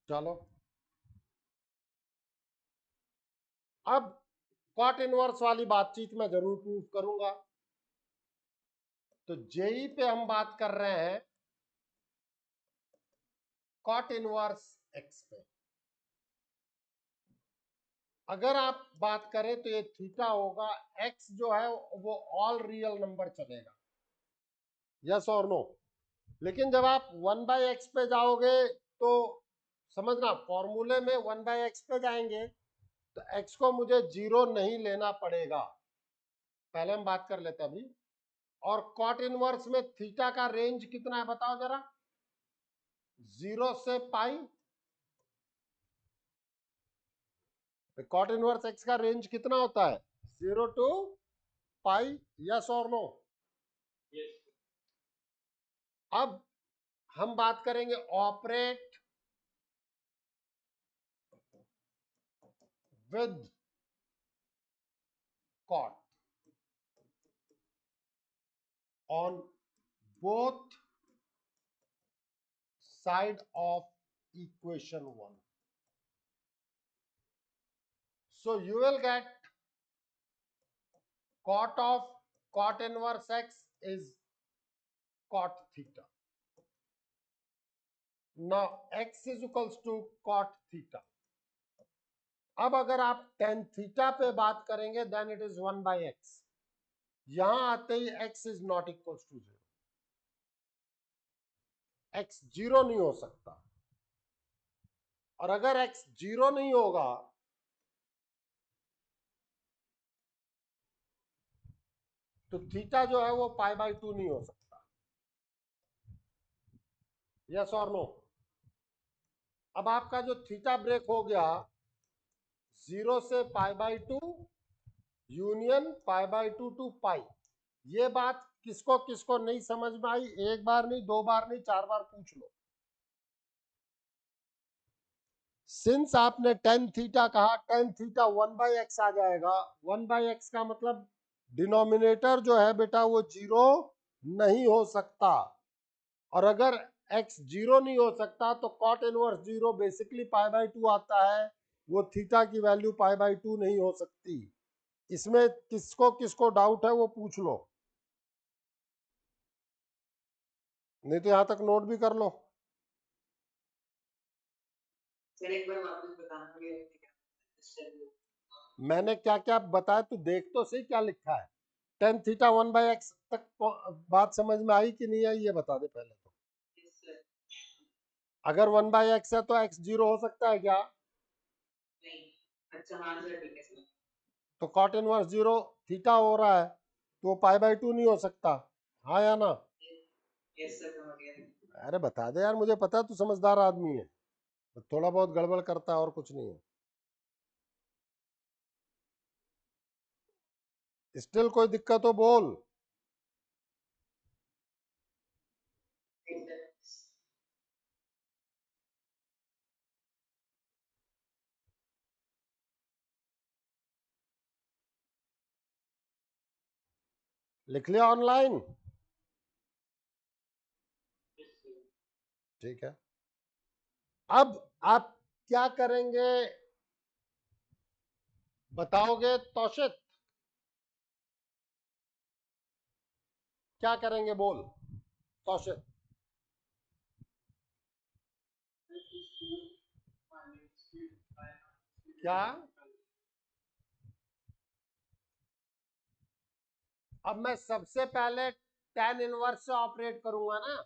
चलो अब कॉट इनवर्स वाली बातचीत मैं जरूर प्रूव करूंगा। तो जेई पे हम बात कर रहे हैं कॉट इनवर्स एक्स पे। अगर आप बात करें तो ये थीटा होगा, एक्स जो है वो ऑल रियल नंबर चलेगा, यस और नो। लेकिन जब आप वन बाय एक्स पे जाओगे तो समझना, फॉर्मूले में वन बाय एक्स पे जाएंगे तो एक्स को मुझे जीरो नहीं लेना पड़ेगा। पहले हम बात कर लेते हैं अभी। और कॉट इनवर्स में थीटा का रेंज कितना है बताओ जरा? 0 से पाई। कॉट इनवर्स एक्स का रेंज कितना होता है? 0 टू पाई, यस और नो? अब हम बात करेंगे operate with caught on both side of equation 1. So you will get cot of cot inverse x is cot theta. Now x is equals to cot theta. अब अगर आप tan theta पे बात करेंगे then it is 1 by x. यहां आते ही x is not equals to 0. x 0 नहीं हो सकता, और अगर x 0 नहीं होगा तो थीटा जो है वो पाई बाई 2 नहीं हो सकता, यस और नो? अब आपका जो थीटा ब्रेक हो गया 0 से pi by 2 union pi by 2 to pi. ये बात किसको किसको नहीं समझ में आई? एक बार नहीं, दो बार नहीं, चार बार पूछ लो। सिंस आपने टेन थीटा कहा, टेन थीटा 1 बाई एक्स आ जाएगा। 1 बाई एक्स का मतलब डिनोमिनेटर जो है बेटा वो 0 नहीं हो सकता, और अगर x जीरो नहीं हो सकता, तो cot inverse zero basically pi by two आता है, वो थीटा की वैल्यू पाई बाई टू नहीं हो सकती। इसमें किसको किसको डाउट है वो पूछ लो, नहीं तो यहां तक नोट भी कर लो। सर एक बार वापस बताना कि मैंने क्या क्या बताया, तू देख तो सही क्या लिखा है। Tan theta one by x तक बात समझ में आई कि नहीं आई, ये बता दे पहले तो। अगर वन बाई एक्स है तो एक्स जीरो हो सकता है क्या? नहीं। अच्छा हाँ सर ठीक है सर। तो कॉट इनवर्स जीरो थीटा हो रहा है, तो पाई बाई टू नहीं हो सकता, हाँ या ना? यस सर समझ गया। अरे बता दे यार, मुझे पता है तू समझदार आदमी है, तो थोड़ा बहुत गड़बड़ करता है और कुछ नहीं है। स्टिल कोई दिक्कत हो बोल। ठीक सर। लिख लिया ऑनलाइन? ठीक है, अब आप क्या करेंगे बताओगे तौशित? क्या करेंगे बोल तौशित। क्या? अब मैं सबसे पहले tan इनवर्स से ऑपरेट करूंगा ना,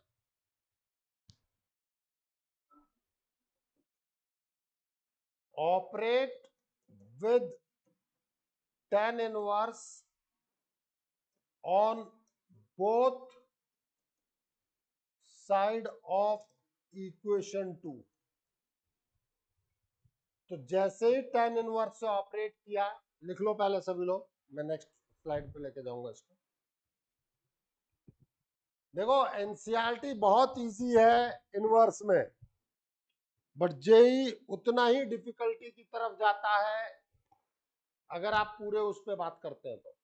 operate with tan inverse on both side of equation two. तो जैसे ही tan इनवर्स से ऑपरेट किया, लिख लो पहले सभी लोग, मैं नेक्स्ट स्लाइड पे लेके जाऊंगा इसको। देखो एनसीईआरटी बहुत इजी है इनवर्स में, बट जेई उतना ही डिफिकल्टी की तरफ जाता है अगर आप पूरे उस पे बात करते हैं तो।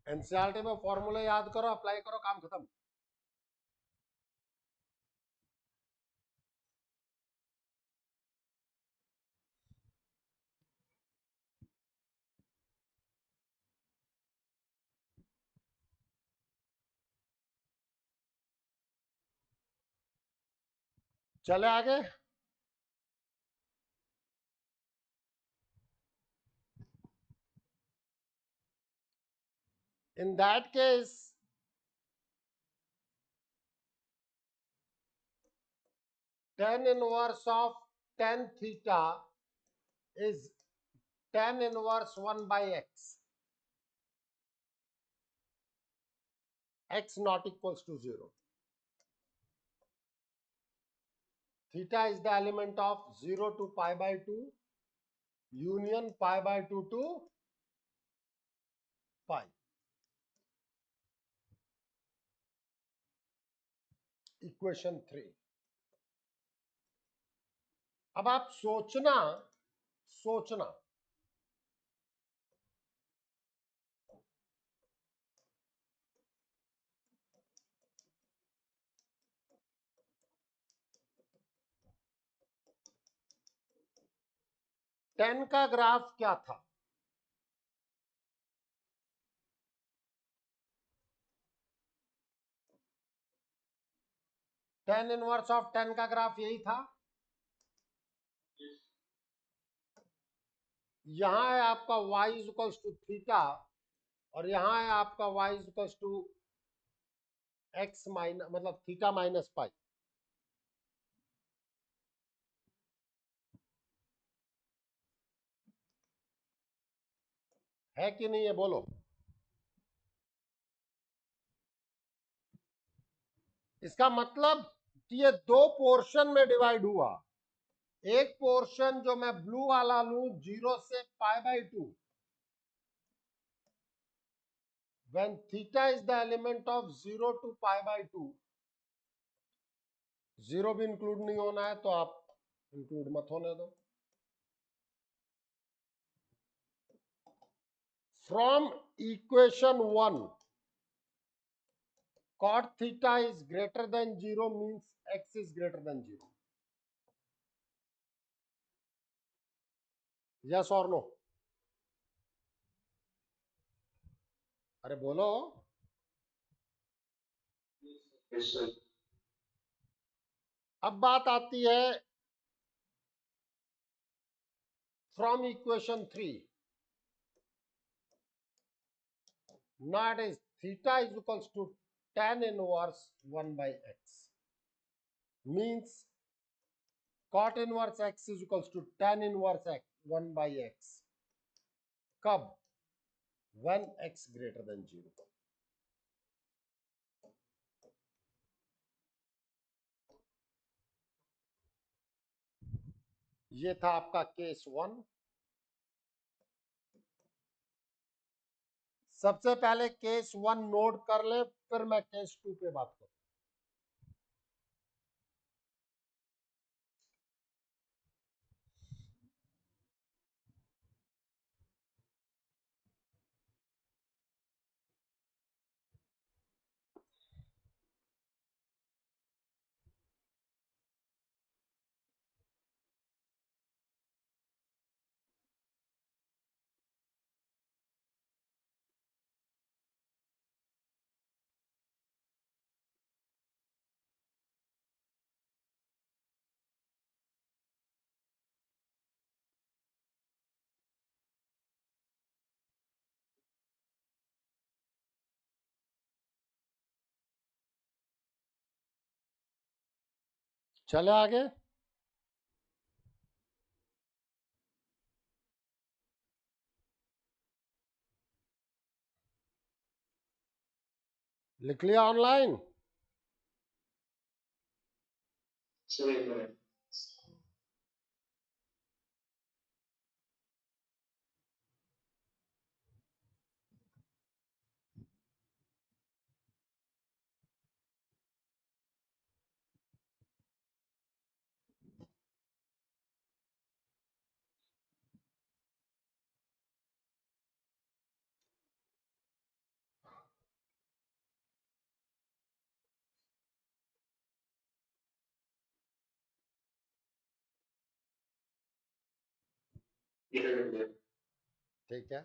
एनसीईआरटी में फॉर्मूले याद करो, अप्लाई करो, काम खत्म। चले आगे। In that case, tan inverse of tan theta is tan inverse 1 by x, x not equals to 0. Theta is the element of 0 to pi by 2, union pi by 2 to pi. Equation 3. अब आप सोचना सोचना tan का graph क्या था? tan inverse of tan का graph यही था। यहां है आपका y इक्वल्स टू थीटा, और यहां है आपका y equals to x minus मतलब थीटा माइनस पाई। है कि नहीं है बोलो। इसका मतलब कि ये दो पोर्शन में डिवाइड हुआ। एक पोर्शन जो मैं ब्लू वाला लू 0 से pi by 2, when theta is the element of 0 to pi by 2, 0 भी इंक्लूड नहीं होना है तो आप इंक्लूड मत होने दो। From equation 1 cot theta is greater than 0 means x is greater than 0. Yes or no? अरे बोलो. Yes, sir. अब बात आती है from equation 3. Now it is theta is equals to tan inverse 1 by x. Means cot inverse x is equals to tan inverse x 1 by x. कब? When x greater than 0. ये था आपका case 1. सबसे पहले केस 1 नोट कर ले, फिर मैं केस 2 पे बात करूं. चले आगे. लिख लिया ऑनलाइन. Sir, एक minute. ये कर लिया. ठीक है.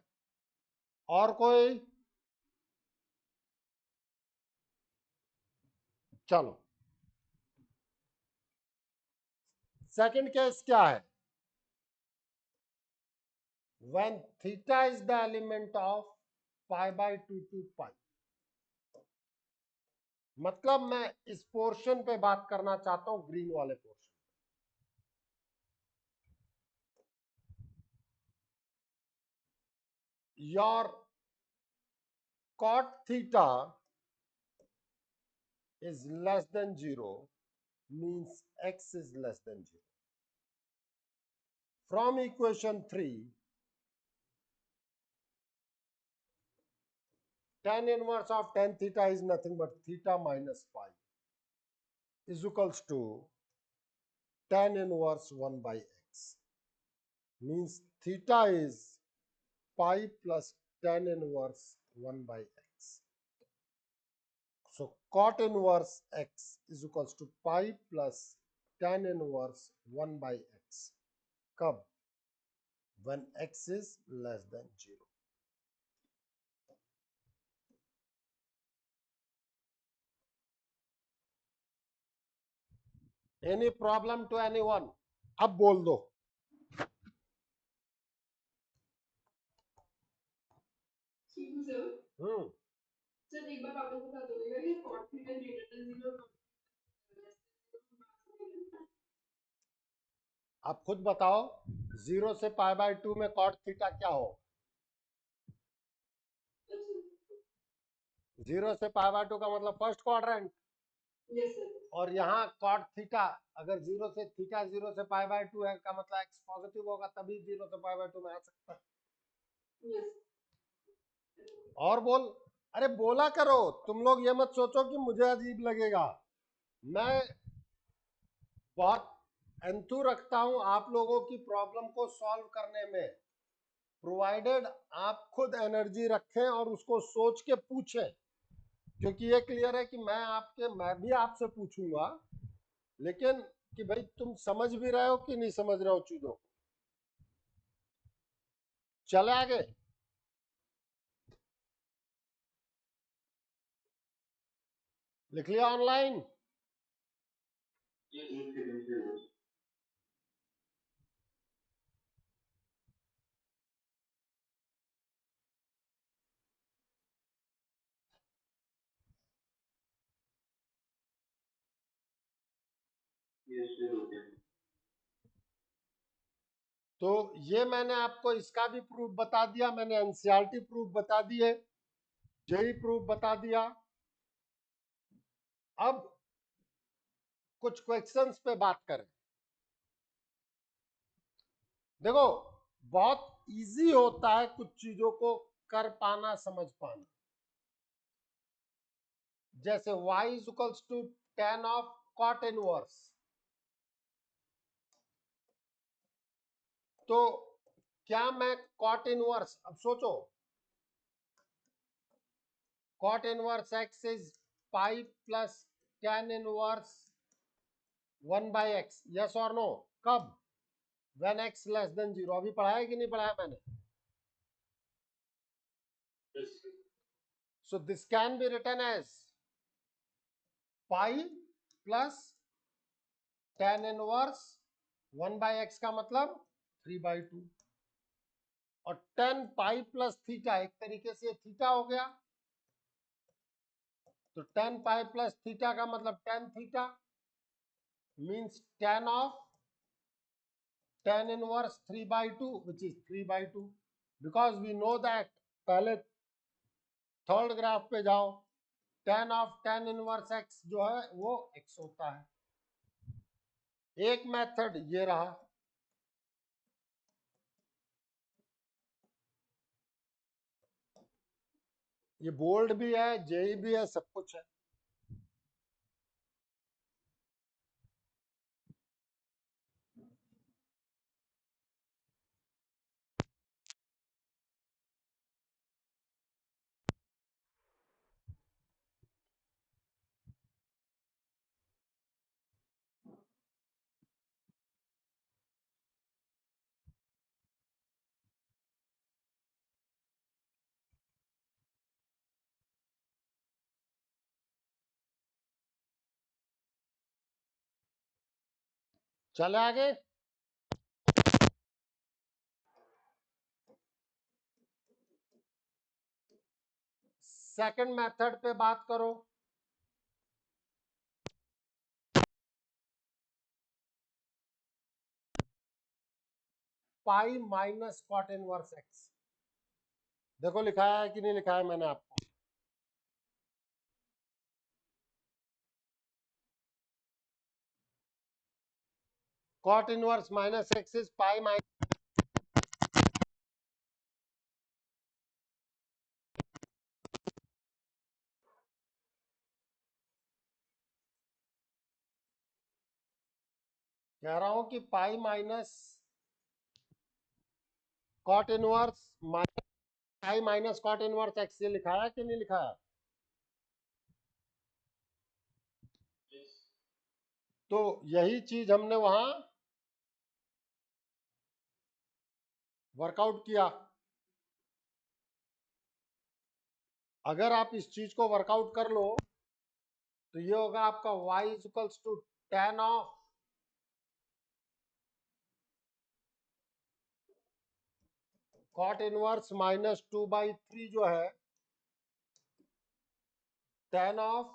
और कोई? चलो, सेकंड केस क्या है? When theta is the element of pi by 2 to pi. मतलब मैं इस पोर्शन पे बात करना चाहता हूं, ग्रीन वाले portion. Your cot theta is less than 0 means x is less than 0. From equation 3, tan inverse of tan theta is nothing but theta minus pi is equals to tan inverse 1 by x. Means theta is pi plus tan inverse 1 by x. So cot inverse x is equals to pi plus tan inverse 1 by x. कब? When x is less than 0. Any problem to anyone? अब बोल दो. हम्म. Sir एक बार वापस बता दोगे कि cot theta greater than 0 आप खुद बताओ, 0 से पाई बाय 2 में cot थीटा क्या हो? 0 से पाई बाय 2 का मतलब फर्स्ट क्वाड्रेंट. Yes sir. और यहाँ cot थीटा अगर 0 से थीटा 0 से पाई बाय 2 है का मतलब x पॉजिटिव होगा, तभी 0 से पाई बाय 2 में आ सकता है. यस. और बोल. अरे बोला करो. तुम लोग ये मत सोचो कि मुझे अजीब लगेगा. मैं बहुत एंथू रखता हूं आप लोगों की प्रॉब्लम को सॉल्व करने में. प्रोवाइडेड आप खुद एनर्जी रखें और उसको सोच के पूछें, क्योंकि ये क्लियर है कि मैं भी आपसे पूछूंगा, लेकिन कि भाई तुम समझ भी रहे हो कि नहीं समझ रहे हो चीजों को। चले आगे। लिख लिया ऑनलाइन? एक सेकंड से हो। ये शुरू हो गया। तो ये मैंने आपको इसका भी प्रूफ बता दिया, मैंने एनसीईआरटी प्रूफ बता दिए, जेई प्रूफ बता दिया। अब कुछ क्वेश्चंस पे बात करें। देखो, बहुत इजी होता है कुछ चीजों को कर पाना, समझ पाना। जैसे y is equals to tan of cot inverse, तो क्या मैं cot इनवर्स, अब सोचो, cot inverse x is pi plus tan inverse 1 by x, yes और नो? कब? When x less than 0। अभी पढ़ाया कि नहीं पढ़ाया मैंने? So this can be written as pi plus tan inverse 1 by x का मतलब 3/2, और tan पाई प्लस थीटा एक तरीके से थीटा हो गया, तो tan पाई प्लस थीटा का मतलब tan theta means tan of tan inverse 3/2 which is 3/2, because we know that, पहले थर्ड ग्राफ पे जाओ, tan of tan inverse x जो है वो x होता है। एक मेथड ये रहा, ये बोल्ड भी है, जेई भी है, सब कुछ है। चले आगे। सेकंड मेथड पे बात करो। Pi minus cot inverse x, देखो लिखाया है कि नहीं लिखा है मैंने आपको? Cot inverse minus x is pi minus, कह रहा हूं कि pi minus cot inverse minus pi minus cot inverse x, ये लिखाया कि नहीं लिखाया? तो यही चीज हमने वहां वर्कआउट किया। अगर आप इस चीज को वर्कआउट कर लो तो ये होगा आपका y is equals to tan of cot inverse minus 2/3 जो है tan of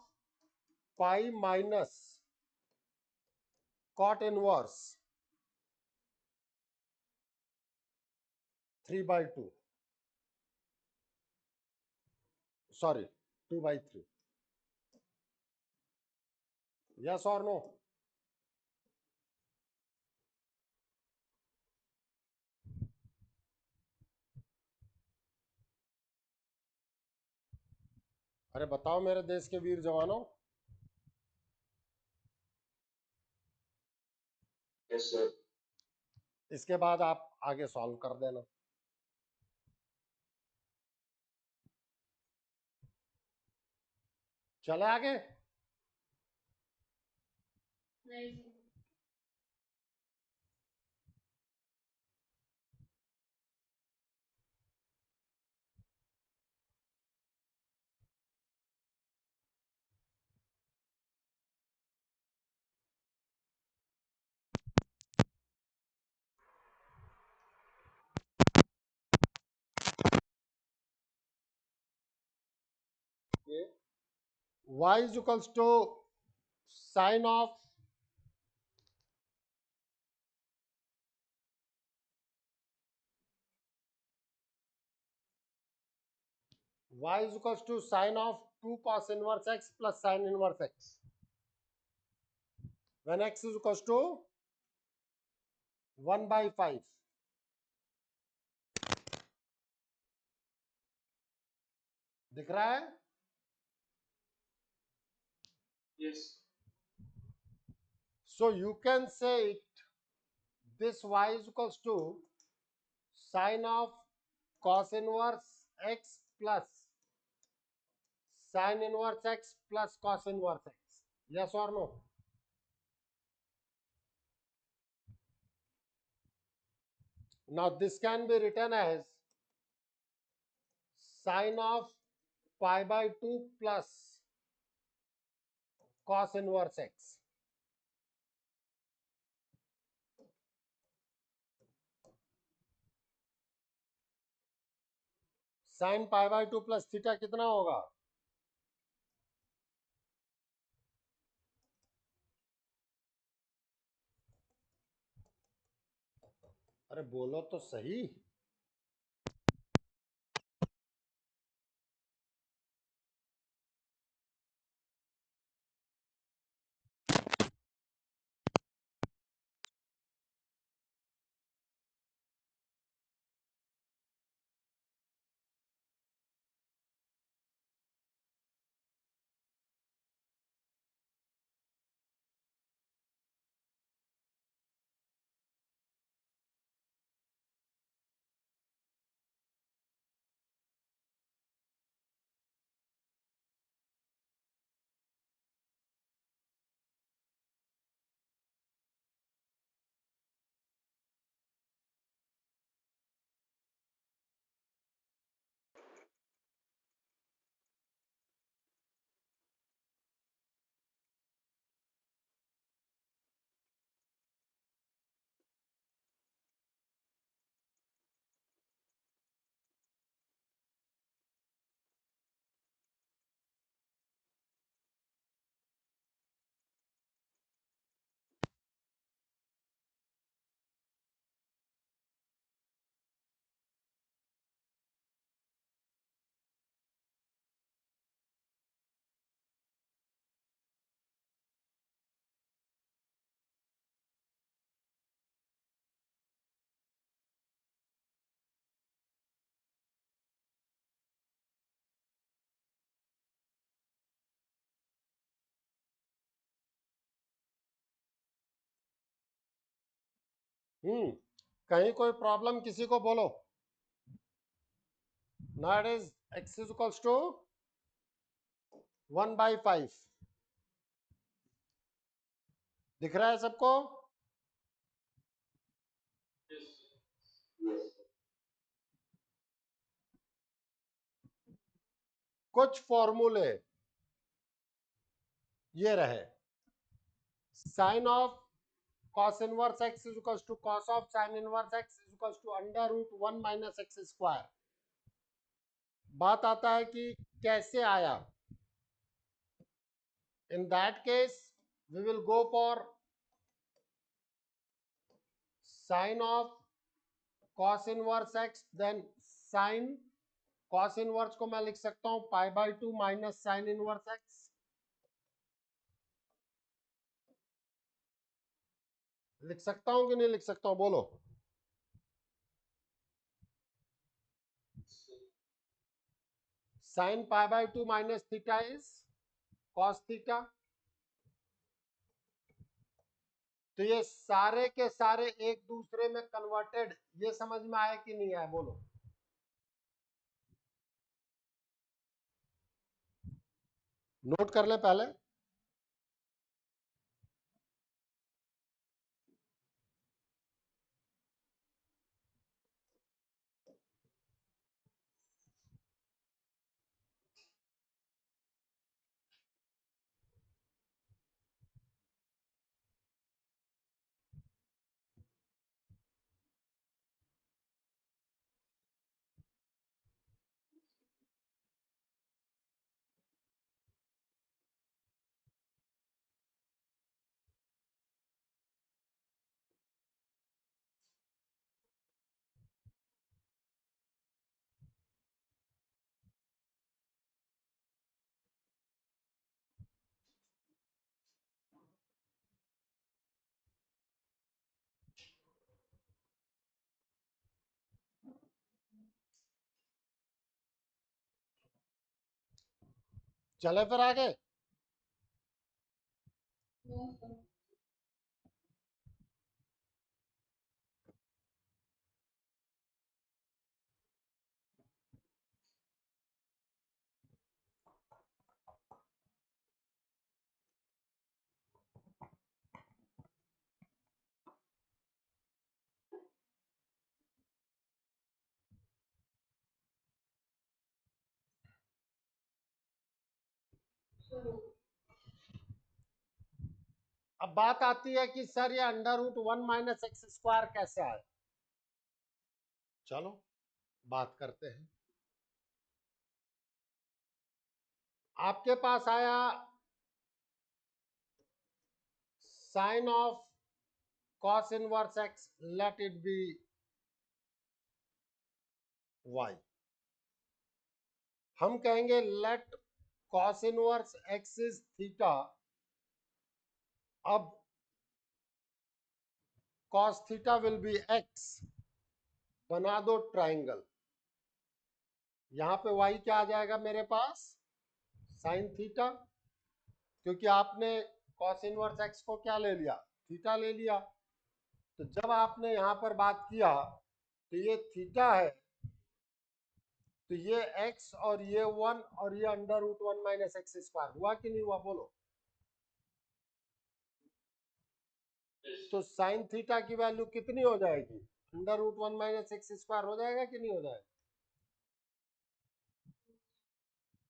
pi minus cot inverse 3/2, sorry 2/3, yes और नो? अरे बताओ मेरे देश के वीर जवानों। Yes sir. इसके बाद आप आगे सॉल्व कर देना। चले आगे। नहीं y is equals to sine of y is equals to sine of 2 cos inverse x plus sine inverse x when x is equals to 1/5। दिख रहा है? Yes. So you can say it, this y is equals to sine of cos inverse x plus sine inverse x plus cos inverse x. Yes or no? Now this can be written as sine of pi by 2 plus cos inverse x. Sine pi by 2 plus theta कितना होगा? अरे बोलो तो सही। कहीं कोई problem किसी को बोलो। Now it is x is equals to 1/5। दिख रहा है सबको? Yes. कुछ फॉर्मूले ये रहे, sine of cos inverse x is equals to cos of sin inverse x is equals to under root 1 minus x square। बात आता है कि कैसे आया। In that case we will go for sin of cos inverse x, then sin cos inverse को मैं लिख सकता हूं पाई by 2 minus sin inverse x। लिख सकता हूं कि नहीं लिख सकता हूं बोलो? sin pi by 2 minus theta is cos theta। तो ये सारे के सारे एक दूसरे में कन्वर्टेड, ये समझ में आया कि नहीं आया बोलो? नोट कर लें पहले। चले फिर आगे। No, sir. So, अब बात आती है कि सर ये √1 - कैसे आए। चलो बात करते हैं। आपके पास आया sine of cos inverse x, let it be y। हम कहेंगे let cos inverse x is theta. अब cos theta will be x, बना दो ट्राइंगल। यहां पे y क्या आ जाएगा मेरे पास, साइन थीटा, क्योंकि आपने cos इनवर्स x को क्या ले लिया, थीटा ले लिया। तो जब आपने यहां पर बात किया तो ये थीटा है, तो ये x और ये 1 और ये √1 - x² हुआ कि नहीं हुआ, बोलो। तो साइन थीटा की वैल्यू कितनी हो जाएगी, √1 - x² हो जाएगा कि नहीं हो जाएगा।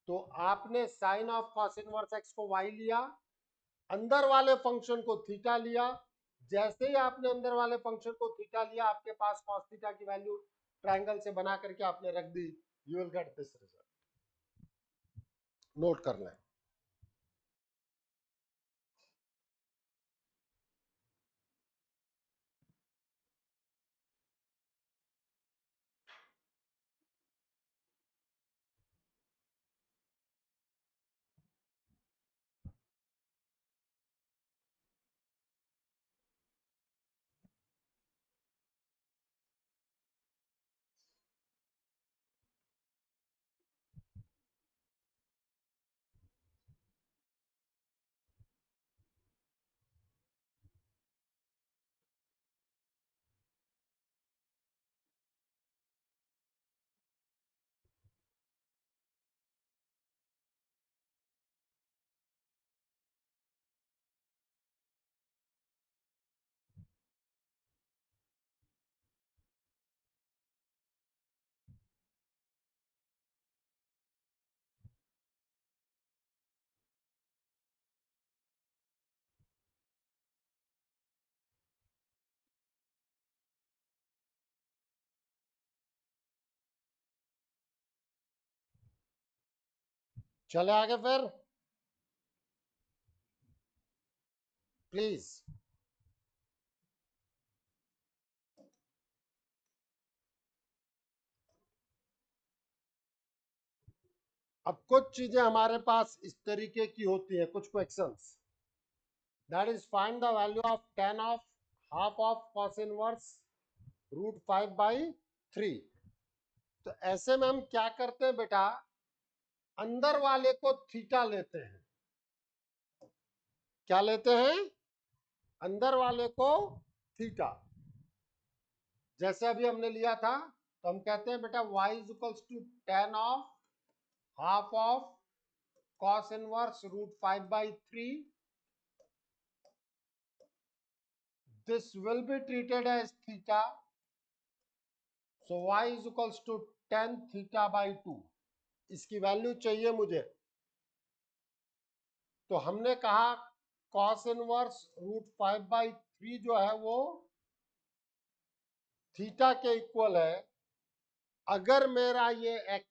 तो आपने sine of cos inverse x को y लिया, अंदर वाले फंक्शन को थीटा लिया। जैसे ही आपने अंदर वाले फंक्शन को थीटा लिया, आपके पास cos थीटा की वैल्यू ट्रायंगल से बना करके आपने रख दी, you will get this result. Note कर लें। चले आगे फिर प्लीज। अब कुछ चीजें हमारे पास इस तरीके की होती हैं, कुछ questions, that is find the value of tan of half of cos inverse √5/3। तो ऐसे में हम क्या करते हैं बेटा, अंदर वाले को थीटा लेते हैं। क्या लेते हैं, अंदर वाले को थीटा। जैसे अभी हमने लिया था, तो हम कहते हैं बेटा y = tan of half of cos inverse √5/3. This will be treated as theta. So y is equals to tan θ/2. इसकी वैल्यू चाहिए मुझे। तो हमने कहा cos इनवर्स √5/3 जो है वो थीटा के इक्वल है। अगर मेरा ये x,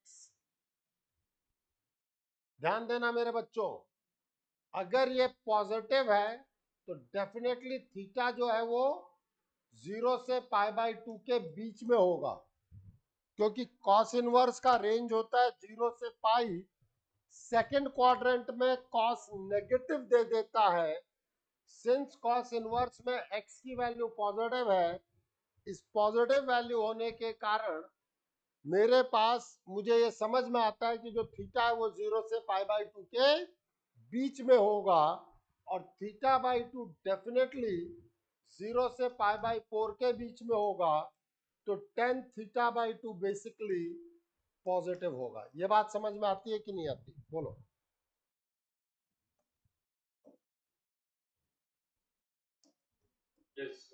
ध्यान देना मेरे बच्चों, अगर ये पॉजिटिव है तो डेफिनेटली थीटा जो है वो 0 से π/2 के बीच में होगा, क्योंकि cos इनवर्स का रेंज होता है 0 से पाई। सेकंड क्वाड्रेंट में cos नेगेटिव दे देता है। सिंस cos इनवर्स में x की वैल्यू पॉजिटिव है, इस पॉजिटिव वैल्यू होने के कारण मेरे पास, मुझे ये समझ में आता है कि जो थीटा है वो 0 से π/2 के बीच में होगा, और θ/2 डेफिनेटली 0 से π/4 के बीच में होगा। तो tan θ/2 बेसिकली पॉजिटिव होगा। ये बात समझ में आती है कि नहीं आती, बोलो। Yes.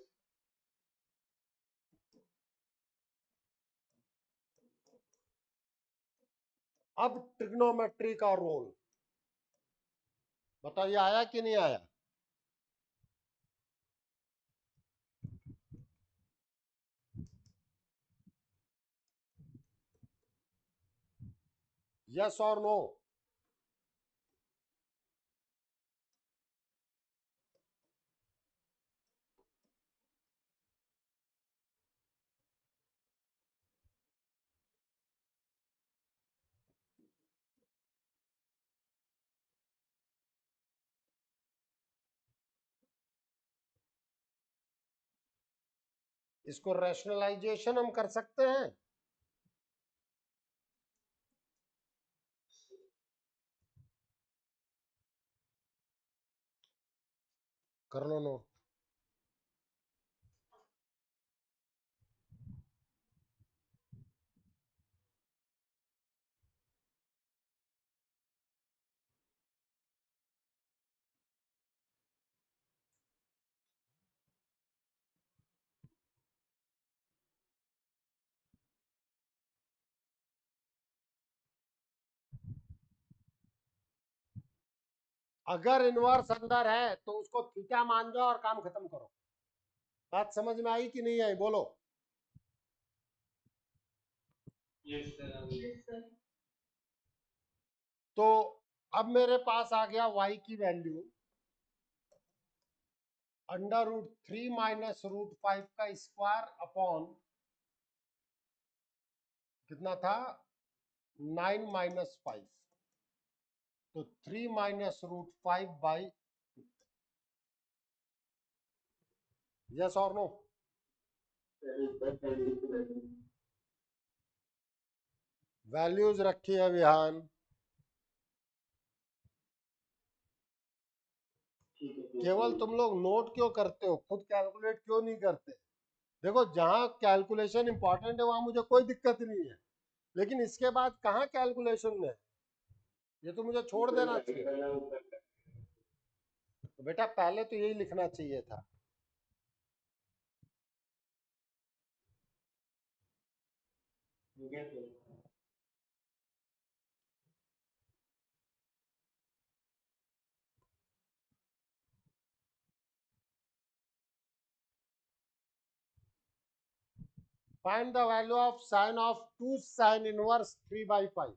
अब ट्रिग्नोमेट्री का रोल बताइए, आया कि नहीं आया? यस और नो? इसको रैशनलाइजेशन हम कर सकते हैं। कर लो नोट। अगर इनवर्स अंदर है तो उसको थीटा मान जाओ और काम खत्म करो। बात समझ में आई कि नहीं आई, बोलो। Yes, sir. Yes, sir. तो अब मेरे पास आ गया y की वैल्यू √3 माइनस √5 का स्क्वायर अपॉन कितना था, 9 माइनस 5। तो 3 माइनस √5/, यस और नो? वैल्यूज रखी है विहान। केवल तुम लोग नोट क्यों करते हो, खुद कैलकुलेट क्यों नहीं करते? देखो, जहां कैलकुलेशन इंपॉर्टेंट है वहां मुझे कोई दिक्कत नहीं है, लेकिन इसके बाद कहाँ कैलकुलेशन है, ये तो मुझे छोड़ देना चाहिए। तो बेटा पहले तो यही लिखना चाहिए था। Yes, sir. Find the value of sine of 2 sine inverse 3/5।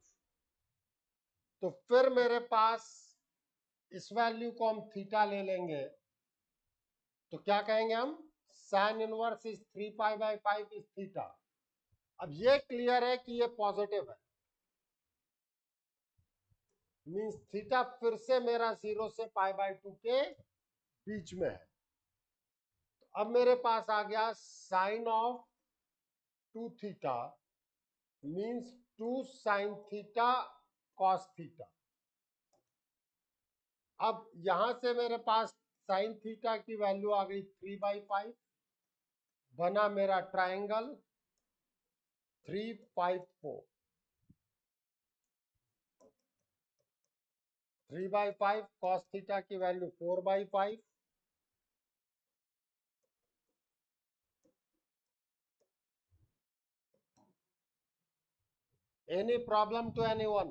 तो फिर मेरे पास इस वैल्यू को हम थीटा ले लेंगे, तो क्या कहेंगे हम, sine inverse is 3π/5 is theta. अब ये क्लियर है कि ये पॉजिटिव है, मींस थीटा फिर से मेरा 0 से π/2 के बीच में है। तो अब मेरे पास आ गया sine of 2 theta means 2 sine theta cos theta. अब यहां से मेरे पास साइन थीटा की वैल्यू आ गई 3/5, बना मेरा ट्रायंगल 3, 5, 4। 3/5, cos थीटा की value 4/5। Any problem to anyone?